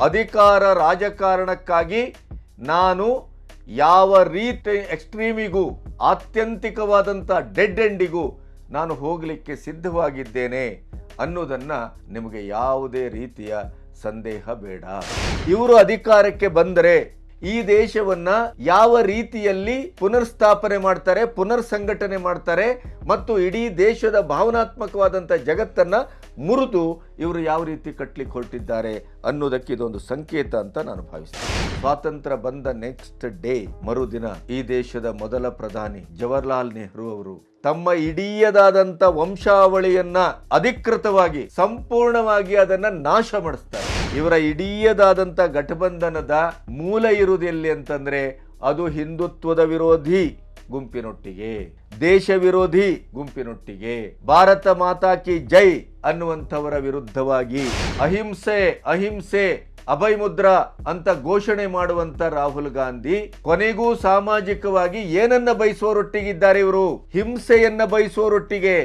ಅಧಿಕಾರ ರಾಜಕಾರಣಕ್ಕಾಗಿ ನಾನು ಯಾವ ರೀತಿ ಎಕ್ಸ್ಟ್ರೀಮಿಗೂ ಆತ್ಯಂತಿಕವಾದಂಥ ಡೆಡ್ ಎಂಡಿಗೂ ನಾನು ಹೋಗಲಿಕ್ಕೆ ಸಿದ್ಧವಾಗಿದ್ದೇನೆ ಅನ್ನೋದನ್ನು ನಿಮಗೆ ಯಾವುದೇ ರೀತಿಯ ಸಂದೇಹ ಬೇಡ. ಇವರು ಅಧಿಕಾರಕ್ಕೆ ಬಂದರೆ ಈ ದೇಶವನ್ನ ಯಾವ ರೀತಿಯಲ್ಲಿ ಪುನರ್ ಸ್ಥಾಪನೆ ಮಾಡ್ತಾರೆ, ಪುನರ್ ಸಂಘಟನೆ ಮಾಡ್ತಾರೆ ಮತ್ತು ಇಡೀ ದೇಶದ ಭಾವನಾತ್ಮಕವಾದಂಥ ಜಗತ್ತನ್ನ ಮುರಿದು ಇವರು ಯಾವ ರೀತಿ ಕಟ್ಟಲಿಕ್ಕೆ ಹೊರಟಿದ್ದಾರೆ ಅನ್ನೋದಕ್ಕೆ ಇದೊಂದು ಸಂಕೇತ ಅಂತ ನಾನು ಭಾವಿಸ್ತೇನೆ. ಸ್ವಾತಂತ್ರ್ಯ ಬಂದ ನೆಕ್ಸ್ಟ್ ಡೇ ಮರುದಿನ ಈ ದೇಶದ ಮೊದಲ ಪ್ರಧಾನಿ ಜವಾಹರ್ಲಾಲ್ ನೆಹರು ಅವರು ತಮ್ಮ ಇಡೀಯದಾದಂಥ ವಂಶಾವಳಿಯನ್ನ ಅಧಿಕೃತವಾಗಿ ಸಂಪೂರ್ಣವಾಗಿ ಅದನ್ನ ನಾಶ ಮಾಡಿಸ್ತಾರೆ. ಇವರ ಇಡೀಯದಾದಂಥ ಘಟಬಂಧನದ ಮೂಲ ಇರುವುದು ಎಲ್ಲಿ ಅಂತಂದ್ರೆ ಅದು ಹಿಂದುತ್ವದ ವಿರೋಧಿ ಗುಂಪಿನೊಟ್ಟಿಗೆ, ದೇಶ ವಿರೋಧಿ ಗುಂಪಿನೊಟ್ಟಿಗೆ, ಭಾರತ ಮಾತಾ ಕಿ ಜೈ ಅನ್ನುವಂಥವರ ವಿರುದ್ಧವಾಗಿ ಅಹಿಂಸೆ ಅಹಿಂಸೆ ಅಭಯ ಮುದ್ರಾ ಅಂತ ಘೋಷಣೆ ಮಾಡುವಂತ ರಾಹುಲ್ ಗಾಂಧಿ ಕೊನೆಗೂ ಸಾಮಾಜಿಕವಾಗಿ ಏನನ್ನ ಬಯಸುವವರೊಟ್ಟಿಗಿದ್ದಾರೆ. ಇವರು ಹಿಂಸೆಯನ್ನ ಬಯಸುವವರೊಟ್ಟಿಗೆ,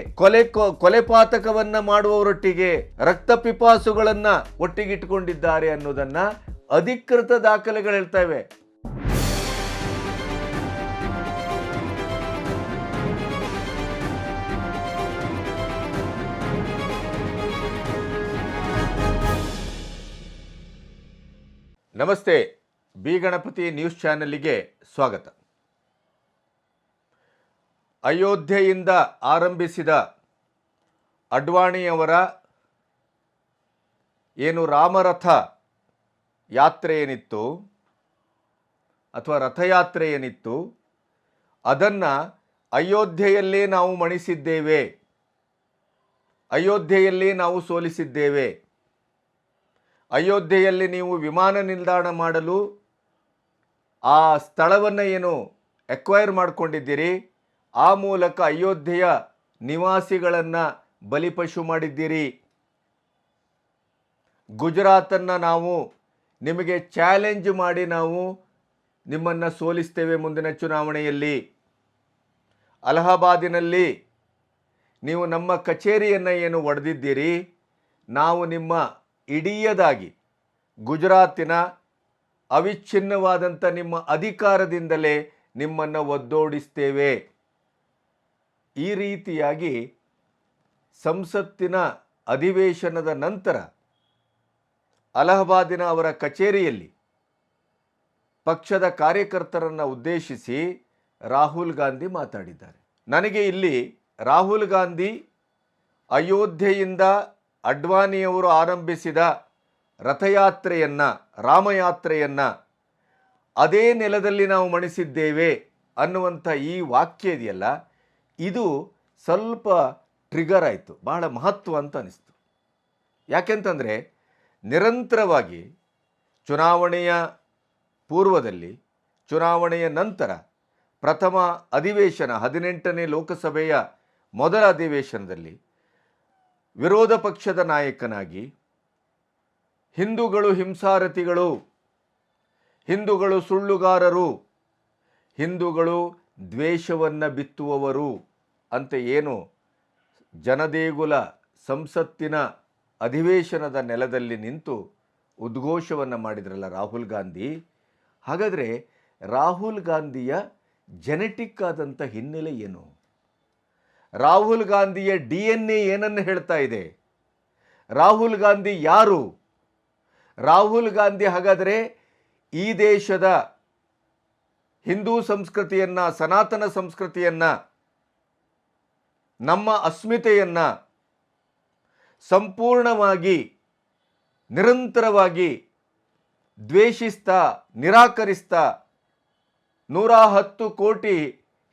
ಕೊಲೆಪಾತಕವನ್ನ ಮಾಡುವವರೊಟ್ಟಿಗೆ, ರಕ್ತ ಪಿಪಾಸುಗಳನ್ನ ಒಟ್ಟಿಗಿಟ್ಟುಕೊಂಡಿದ್ದಾರೆ ಅನ್ನೋದನ್ನ ಅಧಿಕೃತ ದಾಖಲೆಗಳು ಹೇಳ್ತಾ ಇವೆ. ನಮಸ್ತೆ, ಬಿ ಗಣಪತಿ ನ್ಯೂಸ್ ಚಾನೆಲ್ಗೆ ಸ್ವಾಗತ. ಅಯೋಧ್ಯೆಯಿಂದ ಆರಂಭಿಸಿದ ಅಡ್ವಾಣಿಯವರ ಏನು ರಾಮರಥ ಯಾತ್ರೆ ಏನಿತ್ತು ಅಥವಾ ರಥಯಾತ್ರೆ ಏನಿತ್ತು ಅದನ್ನು ಅಯೋಧ್ಯೆಯಲ್ಲೇ ನಾವು ಮಣಿಸಿದ್ದೇವೆ, ಅಯೋಧ್ಯೆಯಲ್ಲೇ ನಾವು ಸೋಲಿಸಿದ್ದೇವೆ, ಅಯೋಧ್ಯೆಯಲ್ಲಿ ನೀವು ವಿಮಾನ ನಿಲ್ದಾಣ ಮಾಡಲು ಆ ಸ್ಥಳವನ್ನು ಏನು ಎಕ್ವೈರ್ ಮಾಡಿಕೊಂಡಿದ್ದೀರಿ, ಆ ಮೂಲಕ ಅಯೋಧ್ಯೆಯ ನಿವಾಸಿಗಳನ್ನು ಬಲಿಪಶು ಮಾಡಿದ್ದೀರಿ. ಗುಜರಾತನ್ನು ನಾವು ನಿಮಗೆ ಚಾಲೆಂಜ್ ಮಾಡಿ ನಾವು ನಿಮ್ಮನ್ನು ಸೋಲಿಸ್ತೇವೆ ಮುಂದಿನ ಚುನಾವಣೆಯಲ್ಲಿ. ಅಲಹಾಬಾದಿನಲ್ಲಿ ನೀವು ನಮ್ಮ ಕಚೇರಿಯನ್ನು ಏನು ಒಡೆದಿದ್ದೀರಿ, ನಾವು ನಿಮ್ಮ ಇಡೀಯದಾಗಿ ಗುಜರಾತಿನ ಅವಿಚ್ಛಿನ್ನವಾದಂಥ ನಿಮ್ಮ ಅಧಿಕಾರದಿಂದಲೇ ನಿಮ್ಮನ್ನು ಒದ್ದೋಡಿಸ್ತೇವೆ. ಈ ರೀತಿಯಾಗಿ ಸಂಸತ್ತಿನ ಅಧಿವೇಶನದ ನಂತರ ಅಲಹಾಬಾದಿನ ಅವರ ಕಚೇರಿಯಲ್ಲಿ ಪಕ್ಷದ ಕಾರ್ಯಕರ್ತರನ್ನು ಉದ್ದೇಶಿಸಿ ರಾಹುಲ್ ಗಾಂಧಿ ಮಾತಾಡಿದ್ದಾರೆ. ನನಗೆ ಇಲ್ಲಿ ರಾಹುಲ್ ಗಾಂಧಿ ಅಯೋಧ್ಯೆಯಿಂದ ಅಡ್ವಾಣಿಯವರು ಆರಂಭಿಸಿದ ರಥಯಾತ್ರೆಯನ್ನು, ರಾಮಯಾತ್ರೆಯನ್ನು ಅದೇ ನೆಲದಲ್ಲಿ ನಾವು ಮಣಿಸಿದ್ದೇವೆ ಅನ್ನುವಂಥ ಈ ವಾಕ್ಯ ಇದೆಯಲ್ಲ, ಇದು ಸ್ವಲ್ಪ ಟ್ರಿಗರ್ ಆಯಿತು, ಬಹಳ ಮಹತ್ವ ಅಂತ ಅನಿಸ್ತು. ಯಾಕೆಂತಂದರೆ ನಿರಂತರವಾಗಿ ಚುನಾವಣೆಯ ಪೂರ್ವದಲ್ಲಿ, ಚುನಾವಣೆಯ ನಂತರ ಪ್ರಥಮ ಅಧಿವೇಶನ 18ನೇ ಲೋಕಸಭೆಯ ಮೊದಲ ಅಧಿವೇಶನದಲ್ಲಿ ವಿರೋಧ ಪಕ್ಷದ ನಾಯಕನಾಗಿ ಹಿಂದೂಗಳು ಹಿಂಸಾರತಿಗಳು, ಹಿಂದೂಗಳು ಸುಳ್ಳುಗಾರರು, ಹಿಂದೂಗಳು ದ್ವೇಷವನ್ನು ಬಿತ್ತುವವರು ಅಂತ ಏನು ಜನದೇಗುಲ ಸಂಸತ್ತಿನ ಅಧಿವೇಶನದ ನೆಲದಲ್ಲಿ ನಿಂತು ಉದ್ಘೋಷವನ್ನು ಮಾಡಿದ್ರಲ್ಲ ರಾಹುಲ್ ಗಾಂಧಿ, ಹಾಗಾದರೆ ರಾಹುಲ್ ಗಾಂಧಿಯ ಜೆನೆಟಿಕ್ ಆದಂಥ ಹಿನ್ನೆಲೆ ಏನು? ರಾಹುಲ್ ಗಾಂಧಿಯ DNA ಏನನ್ನು ಹೇಳ್ತಾ ಇದೆ? ರಾಹುಲ್ ಗಾಂಧಿ ಯಾರು? ರಾಹುಲ್ ಗಾಂಧಿ ಹಾಗಾದರೆ ಈ ದೇಶದ ಹಿಂದೂ ಸಂಸ್ಕೃತಿಯನ್ನು, ಸನಾತನ ಸಂಸ್ಕೃತಿಯನ್ನು, ನಮ್ಮ ಅಸ್ಮಿತೆಯನ್ನು ಸಂಪೂರ್ಣವಾಗಿ ನಿರಂತರವಾಗಿ ದ್ವೇಷಿಸ್ತಾ, ನಿರಾಕರಿಸ್ತಾ 110 ಕೋಟಿ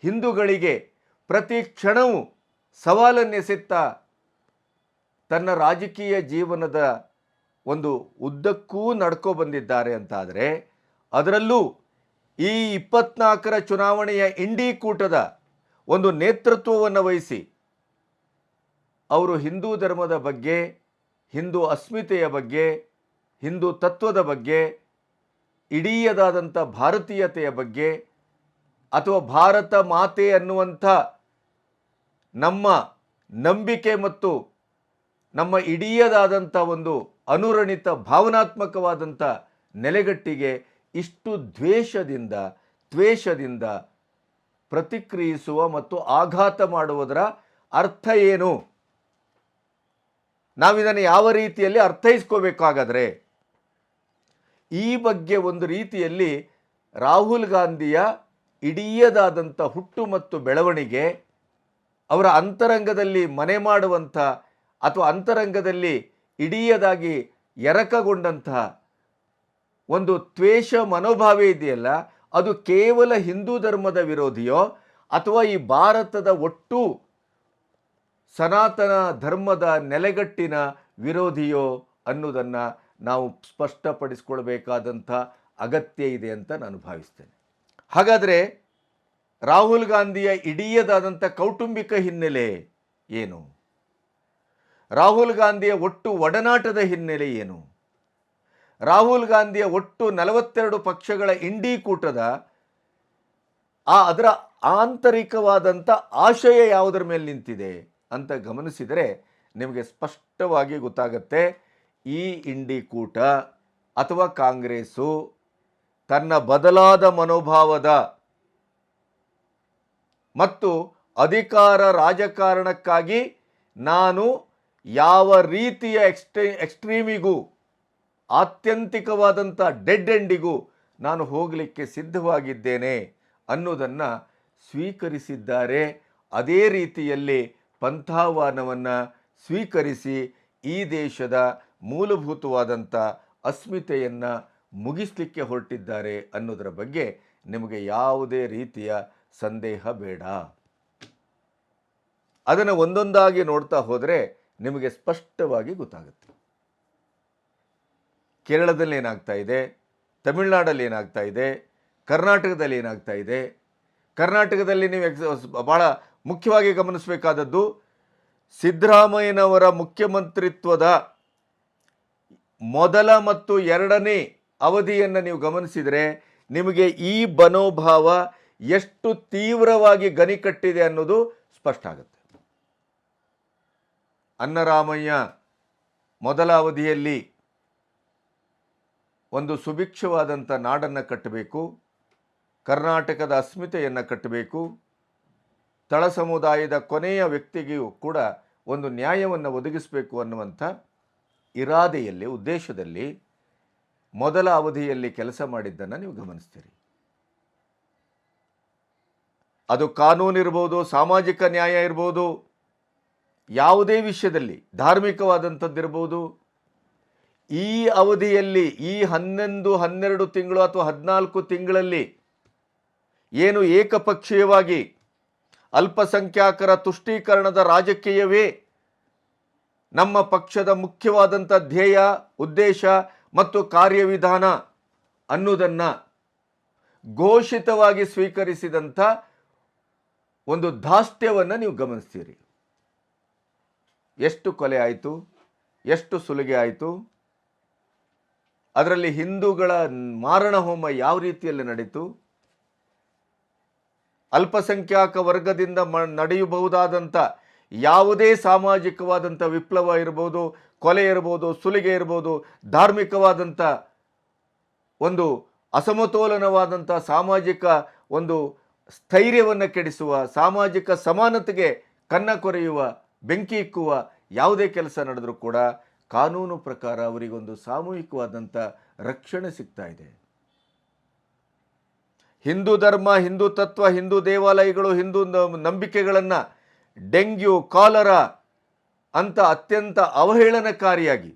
ಹಿಂದೂಗಳಿಗೆ ಪ್ರತಿ ಕ್ಷಣವೂ ಸವಾಲನ್ನೆಸೆತ್ತಾ ತನ್ನ ರಾಜಕೀಯ ಜೀವನದ ಒಂದು ಉದ್ದಕ್ಕೂ ನಡ್ಕೊ ಬಂದಿದ್ದಾರೆ ಅಂತಾದರೆ, ಅದರಲ್ಲೂ ಈ 24ರ ಚುನಾವಣೆಯ ಇಂಡಿ ಕೂಟದ ಒಂದು ನೇತೃತ್ವವನ್ನು ವಹಿಸಿ ಅವರು ಹಿಂದೂ ಧರ್ಮದ ಬಗ್ಗೆ, ಹಿಂದೂ ಅಸ್ಮಿತೆಯ ಬಗ್ಗೆ, ಹಿಂದೂ ತತ್ವದ ಬಗ್ಗೆ, ಇಡೀಯದಾದಂಥ ಭಾರತೀಯತೆಯ ಬಗ್ಗೆ ಅಥವಾ ಭಾರತ ಮಾತೆ ಅನ್ನುವಂಥ ನಮ್ಮ ನಂಬಿಕೆ ಮತ್ತು ನಮ್ಮ ಇಡೀಯದಾದಂಥ ಒಂದು ಅನುರಣಿತ ಭಾವನಾತ್ಮಕವಾದಂಥ ನೆಲೆಗಟ್ಟಿಗೆ ಇಷ್ಟು ದ್ವೇಷದಿಂದ ಪ್ರತಿಕ್ರಿಯಿಸುವ ಮತ್ತು ಆಘಾತ ಮಾಡುವುದರ ಅರ್ಥ ಏನು? ನಾವಿದನ್ನು ಯಾವ ರೀತಿಯಲ್ಲಿ ಅರ್ಥೈಸ್ಕೋಬೇಕಾಗಾದರೆ, ಈ ಬಗ್ಗೆ ಒಂದು ರೀತಿಯಲ್ಲಿ ರಾಹುಲ್ ಗಾಂಧಿಯ ಇಡೀಯದಾದಂಥ ಹುಟ್ಟು ಮತ್ತು ಬೆಳವಣಿಗೆ, ಅವರ ಅಂತರಂಗದಲ್ಲಿ ಮನೆ ಮಾಡುವಂಥ ಅಥವಾ ಅಂತರಂಗದಲ್ಲಿ ಇಡೀಯದಾಗಿ ಎರಕಗೊಂಡಂತಹ ಒಂದು ದ್ವೇಷ ಮನೋಭಾವ ಇದೆಯಲ್ಲ, ಅದು ಕೇವಲ ಹಿಂದೂ ಧರ್ಮದ ವಿರೋಧಿಯೋ ಅಥವಾ ಈ ಭಾರತದ ಒಟ್ಟು ಸನಾತನ ಧರ್ಮದ ನೆಲೆಗಟ್ಟಿನ ವಿರೋಧಿಯೋ ಅನ್ನೋದನ್ನು ನಾವು ಸ್ಪಷ್ಟಪಡಿಸ್ಕೊಳ್ಬೇಕಾದಂಥ ಅಗತ್ಯ ಇದೆ ಅಂತ ನಾನು ಭಾವಿಸ್ತೇನೆ. ಹಾಗಾದರೆ ರಾಹುಲ್ ಗಾಂಧಿಯ ಇಡೀಯದಾದಂಥ ಕೌಟುಂಬಿಕ ಹಿನ್ನೆಲೆ ಏನು? ರಾಹುಲ್ ಗಾಂಧಿಯ ಒಟ್ಟು ಒಡನಾಟದ ಹಿನ್ನೆಲೆ ಏನು? ರಾಹುಲ್ ಗಾಂಧಿಯ ಒಟ್ಟು 42 ಪಕ್ಷಗಳ ಇಂಡಿ ಕೂಟದ ಅದರ ಆಂತರಿಕವಾದಂಥ ಆಶಯ ಯಾವುದರ ಮೇಲೆ ನಿಂತಿದೆ ಅಂತ ಗಮನಿಸಿದರೆ ನಿಮಗೆ ಸ್ಪಷ್ಟವಾಗಿ ಗೊತ್ತಾಗುತ್ತೆ. ಈ ಇಂಡಿ ಕೂಟ ಅಥವಾ ಕಾಂಗ್ರೆಸ್ಸು ತನ್ನ ಬದಲಾದ ಮನೋಭಾವದ ಮತ್ತು ಅಧಿಕಾರ ರಾಜಕಾರಣಕ್ಕಾಗಿ ನಾನು ಯಾವ ರೀತಿಯ ಎಕ್ಸ್ಟ್ರೀಮಿಗೂ ಆತ್ಯಂತಿಕವಾದಂಥ ಡೆಡ್ ಎಂಡಿಗೂ ನಾನು ಹೋಗಲಿಕ್ಕೆ ಸಿದ್ಧವಾಗಿದ್ದೇನೆ ಅನ್ನೋದನ್ನು ಸ್ವೀಕರಿಸಿದ್ದಾರೆ. ಅದೇ ರೀತಿಯಲ್ಲಿ ಪಂಥಾಹ್ವಾನವನ್ನು ಸ್ವೀಕರಿಸಿ ಈ ದೇಶದ ಮೂಲಭೂತವಾದಂಥ ಅಸ್ಮಿತೆಯನ್ನು ಮುಗಿಸಲಿಕ್ಕೆ ಹೊರಟಿದ್ದಾರೆ ಅನ್ನೋದರ ಬಗ್ಗೆ ನಿಮಗೆ ಯಾವುದೇ ರೀತಿಯ ಸಂದೇಹ ಬೇಡ. ಅದನ್ನು ಒಂದೊಂದಾಗಿ ನೋಡ್ತಾ ಹೋದರೆ ನಿಮಗೆ ಸ್ಪಷ್ಟವಾಗಿ ಗೊತ್ತಾಗುತ್ತೆ. ಕೇರಳದಲ್ಲಿ ಏನಾಗ್ತಾ ಇದೆ, ತಮಿಳುನಾಡಲ್ಲಿ ಏನಾಗ್ತಾ ಇದೆ, ಕರ್ನಾಟಕದಲ್ಲಿ ಏನಾಗ್ತಾ ಇದೆ. ಕರ್ನಾಟಕದಲ್ಲಿ ನೀವು ಭಾಳ ಮುಖ್ಯವಾಗಿ ಗಮನಿಸಬೇಕಾದದ್ದು, ಸಿದ್ದರಾಮಯ್ಯನವರ ಮುಖ್ಯಮಂತ್ರಿತ್ವದ ಮೊದಲ ಮತ್ತು ಎರಡನೇ ಅವಧಿಯನ್ನು ನೀವು ಗಮನಿಸಿದರೆ ನಿಮಗೆ ಈ ಮನೋಭಾವ ಎಷ್ಟು ತೀವ್ರವಾಗಿ ಗನಿಕಟ್ಟಿದೆ ಅನ್ನೋದು ಸ್ಪಷ್ಟ ಆಗುತ್ತೆ. ಅನ್ನರಾಮಯ್ಯ ಮೊದಲ ಅವಧಿಯಲ್ಲಿ ಒಂದು ಸುಭಿಕ್ಷವಾದಂಥ ನಾಡನ್ನು ಕಟ್ಟಬೇಕು, ಕರ್ನಾಟಕದ ಅಸ್ಮಿತೆಯನ್ನು ಕಟ್ಟಬೇಕು, ತಳ ಸಮುದಾಯದ ಕೊನೆಯ ವ್ಯಕ್ತಿಗೂ ಕೂಡ ಒಂದು ನ್ಯಾಯವನ್ನು ಒದಗಿಸಬೇಕು ಅನ್ನುವಂಥ ಇರಾದೆಯಲ್ಲಿ, ಉದ್ದೇಶದಲ್ಲಿ ಮೊದಲ ಅವಧಿಯಲ್ಲಿ ಕೆಲಸ ಮಾಡಿದ್ದನ್ನು ನೀವು ಗಮನಿಸ್ತೀರಿ. ಅದು ಕಾನೂನು ಇರ್ಬೋದು, ಸಾಮಾಜಿಕ ನ್ಯಾಯ ಇರ್ಬೋದು, ಯಾವುದೇ ವಿಷಯದಲ್ಲಿ ಧಾರ್ಮಿಕವಾದಂಥದ್ದಿರ್ಬೋದು. ಈ ಅವಧಿಯಲ್ಲಿ ಈ 11, 12 ತಿಂಗಳು ಅಥವಾ 14 ತಿಂಗಳಲ್ಲಿ ಏನು ಏಕಪಕ್ಷೀಯವಾಗಿ ಅಲ್ಪಸಂಖ್ಯಾತರ ತುಷ್ಟೀಕರಣದ ರಾಜಕೀಯವೇ ನಮ್ಮ ಪಕ್ಷದ ಮುಖ್ಯವಾದಂಥ ಧ್ಯೇಯ, ಉದ್ದೇಶ ಮತ್ತು ಕಾರ್ಯವಿಧಾನ ಅನ್ನೋದನ್ನು ಘೋಷಿತವಾಗಿ ಸ್ವೀಕರಿಸಿದಂಥ ಒಂದು ಧಾಷ್ಟ್ಯವನ್ನು ನೀವು ಗಮನಿಸ್ತೀರಿ. ಎಷ್ಟು ಕೊಲೆ ಆಯಿತು, ಎಷ್ಟು ಸುಲಿಗೆ ಆಯಿತು, ಅದರಲ್ಲಿ ಹಿಂದೂಗಳ ಮಾರಣ ಹೋಮ ಯಾವ ರೀತಿಯಲ್ಲಿ ನಡೀತು, ಅಲ್ಪಸಂಖ್ಯಾಕ ವರ್ಗದಿಂದ ನಡೆಯಬಹುದಾದಂಥ ಯಾವುದೇ ಸಾಮಾಜಿಕವಾದಂಥ ವಿಪ್ಲವ ಇರ್ಬೋದು, ಕೊಲೆ ಇರ್ಬೋದು, ಸುಲಿಗೆ ಇರ್ಬೋದು, ಧಾರ್ಮಿಕವಾದಂಥ ಒಂದು ಅಸಮತೋಲನವಾದಂಥ ಸಾಮಾಜಿಕ ಒಂದು ಸ್ಥೈರ್ಯವನ್ನು ಕೆಡಿಸುವ, ಸಾಮಾಜಿಕ ಸಮಾನತೆಗೆ ಕನ್ನ ಕೊರೆಯುವ, ಬೆಂಕಿ ಇಕ್ಕುವ ಯಾವುದೇ ಕೆಲಸ ನಡೆದರೂ ಕೂಡ ಕಾನೂನು ಪ್ರಕಾರ ಅವರಿಗೊಂದು ಸಾಮೂಹಿಕವಾದಂಥ ರಕ್ಷಣೆ ಸಿಗ್ತಾ ಇದೆ. ಹಿಂದೂ ಧರ್ಮ, ಹಿಂದೂ ತತ್ವ, ಹಿಂದೂ ದೇವಾಲಯಗಳು, ಹಿಂದೂ ನಂಬಿಕೆಗಳನ್ನು ಡೆಂಗ್ಯೂ, ಕಾಲರಾ ಅಂತ ಅತ್ಯಂತ ಅವಹೇಳನಕಾರಿಯಾಗಿ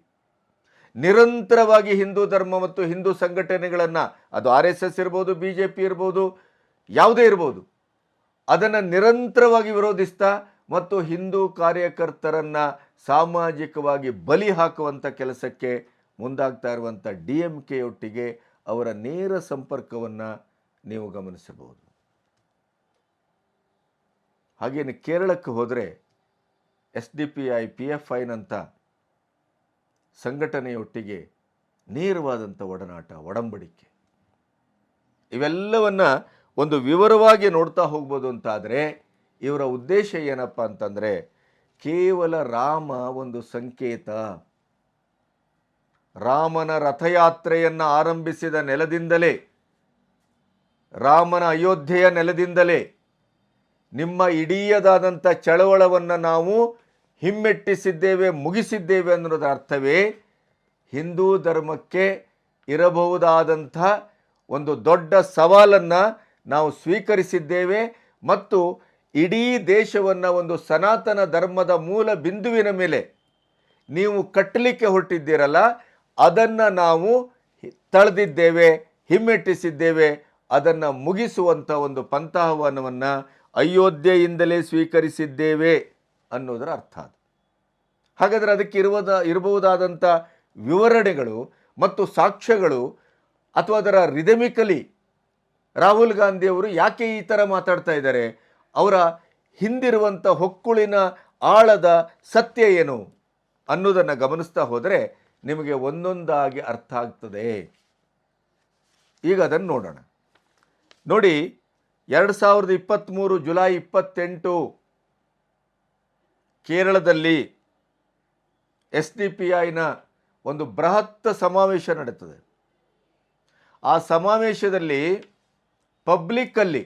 ನಿರಂತರವಾಗಿ ಹಿಂದೂ ಧರ್ಮ ಮತ್ತು ಹಿಂದೂ ಸಂಘಟನೆಗಳನ್ನು, ಅದು RSS ಇರ್ಬೋದು, BJP ಇರ್ಬೋದು, ಯಾವುದೇ ಇರ್ಬೋದು, ಅದನ್ನು ನಿರಂತರವಾಗಿ ವಿರೋಧಿಸ್ತಾ ಮತ್ತು ಹಿಂದೂ ಕಾರ್ಯಕರ್ತರನ್ನು ಸಾಮಾಜಿಕವಾಗಿ ಬಲಿ ಹಾಕುವಂಥ ಕೆಲಸಕ್ಕೆ ಮುಂದಾಗ್ತಾ ಇರುವಂಥ DMK ಒಟ್ಟಿಗೆ ಅವರ ನೇರ ಸಂಪರ್ಕವನ್ನು ನೀವು ಗಮನಿಸಬಹುದು. ಹಾಗೆಯೇ ಕೇರಳಕ್ಕೆ ಹೋದರೆ SDPI, PFIನಂಥ ಸಂಘಟನೆಯೊಟ್ಟಿಗೆ ನೇರವಾದಂಥ ಒಡನಾಟ, ಒಡಂಬಡಿಕೆ, ಇವೆಲ್ಲವನ್ನು ಒಂದು ವಿವರವಾಗಿ ನೋಡ್ತಾ ಹೋಗ್ಬೋದು. ಅಂತಾದರೆ ಇವರ ಉದ್ದೇಶ ಏನಪ್ಪ ಅಂತಂದರೆ, ಕೇವಲ ರಾಮ ಒಂದು ಸಂಕೇತ, ರಾಮನ ರಥಯಾತ್ರೆಯನ್ನು ಆರಂಭಿಸಿದ ನೆಲದಿಂದಲೇ, ರಾಮನ ಅಯೋಧ್ಯೆಯ ನೆಲದಿಂದಲೇ ನಿಮ್ಮ ಇಡೀಯದಾದಂಥ ಚಳವಳವನ್ನು ನಾವು ಹಿಮ್ಮೆಟ್ಟಿಸಿದ್ದೇವೆ, ಮುಗಿಸಿದ್ದೇವೆ ಅನ್ನೋದರ ಅರ್ಥವೇ ಹಿಂದೂ ಧರ್ಮಕ್ಕೆ ಇರಬಹುದಾದಂಥ ಒಂದು ದೊಡ್ಡ ಸವಾಲನ್ನು ನಾವು ಸ್ವೀಕರಿಸಿದ್ದೇವೆ ಮತ್ತು ಇಡೀ ದೇಶವನ್ನು ಒಂದು ಸನಾತನ ಧರ್ಮದ ಮೂಲ ಬಿಂದುವಿನ ಮೇಲೆ ನೀವು ಕಟ್ಟಲಿಕ್ಕೆ ಹೊರಟಿದ್ದೀರಲ್ಲ, ಅದನ್ನು ನಾವು ತಳೆದಿದ್ದೇವೆ, ಹಿಮ್ಮೆಟ್ಟಿಸಿದ್ದೇವೆ, ಅದನ್ನು ಮುಗಿಸುವಂಥ ಒಂದು ಪಂಥಾಹ್ವಾನವನ್ನು ಅಯೋಧ್ಯೆಯಿಂದಲೇ ಸ್ವೀಕರಿಸಿದ್ದೇವೆ ಅನ್ನೋದರ ಅರ್ಥ ಅದು. ಹಾಗಾದರೆ ಅದಕ್ಕೆ ಇರಬಹುದಾದಂಥ ವಿವರಣೆಗಳು ಮತ್ತು ಸಾಕ್ಷ್ಯಗಳು ಅಥವಾ ಅದರ ರಿದಮಿಕಲಿ ರಾಹುಲ್ ಗಾಂಧಿಯವರು ಯಾಕೆ ಈ ಥರ ಮಾತಾಡ್ತಾ ಇದ್ದಾರೆ, ಅವರ ಹಿಂದಿರುವಂಥ ಹೊಕ್ಕುಳಿನ ಆಳದ ಸತ್ಯ ಏನು ಅನ್ನೋದನ್ನು ಗಮನಿಸ್ತಾ ಹೋದರೆ ನಿಮಗೆ ಒಂದೊಂದಾಗಿ ಅರ್ಥ ಆಗ್ತದೆ. ಈಗ ಅದನ್ನು ನೋಡೋಣ. ನೋಡಿ, 2023 ಜುಲೈ 28 ಕೇರಳದಲ್ಲಿ SDPIನ ಒಂದು ಬೃಹತ್ ಸಮಾವೇಶ ನಡೀತದೆ. ಆ ಸಮಾವೇಶದಲ್ಲಿ ಪಬ್ಲಿಕ್ಕಲ್ಲಿ,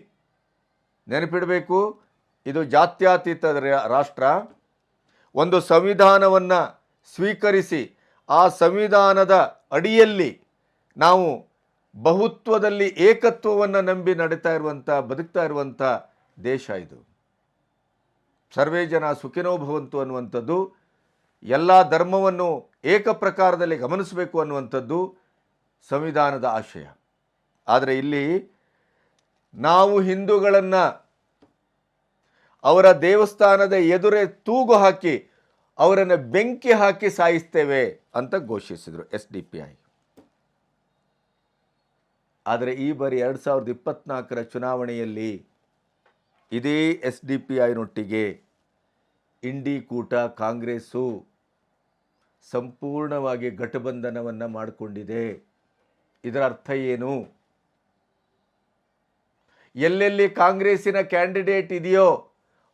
ನೆನಪಿಡಬೇಕು, ಇದು ಜಾತ್ಯತೀತ ರಾಷ್ಟ್ರ, ಒಂದು ಸಂವಿಧಾನವನ್ನು ಸ್ವೀಕರಿಸಿ ಆ ಸಂವಿಧಾನದ ಅಡಿಯಲ್ಲಿ ನಾವು ಬಹುತ್ವದಲ್ಲಿ ಏಕತ್ವವನ್ನು ನಂಬಿ ಬದುಕ್ತಾ ಇರುವಂಥ ದೇಶ ಇದು. ಸರ್ವೇ ಜನ ಸುಖಿನೋ ಭವಂತು ಅನ್ನುವಂಥದ್ದು, ಎಲ್ಲ ಧರ್ಮವನ್ನು ಏಕಪ್ರಕಾರದಲ್ಲಿ ಗಮನಿಸಬೇಕು ಅನ್ನುವಂಥದ್ದು ಸಂವಿಧಾನದ ಆಶಯ. ಆದರೆ ಇಲ್ಲಿ ನಾವು ಹಿಂದೂಗಳನ್ನು ಅವರ ದೇವಸ್ಥಾನದ ಎದುರೇ ತೂಗು ಹಾಕಿ ಅವರನ್ನು ಬೆಂಕಿ ಹಾಕಿ ಸಾಯಿಸ್ತೇವೆ ಅಂತ ಘೋಷಿಸಿದರು SDPI. ಆದರೆ ಈ ಬಾರಿ 2024ರ ಚುನಾವಣೆಯಲ್ಲಿ ಇದೇ SDPIನೊಟ್ಟಿಗೆ ಇಂಡಿ ಕೂಟ ಕಾಂಗ್ರೆಸ್ಸು ಸಂಪೂರ್ಣವಾಗಿ ಗಠಬಂಧನವನ್ನು ಮಾಡಿಕೊಂಡಿದೆ. ಇದರ ಅರ್ಥ ಏನು? ಎಲ್ಲೆಲ್ಲಿ ಕಾಂಗ್ರೆಸ್ಸಿನ ಕ್ಯಾಂಡಿಡೇಟ್ ಇದೆಯೋ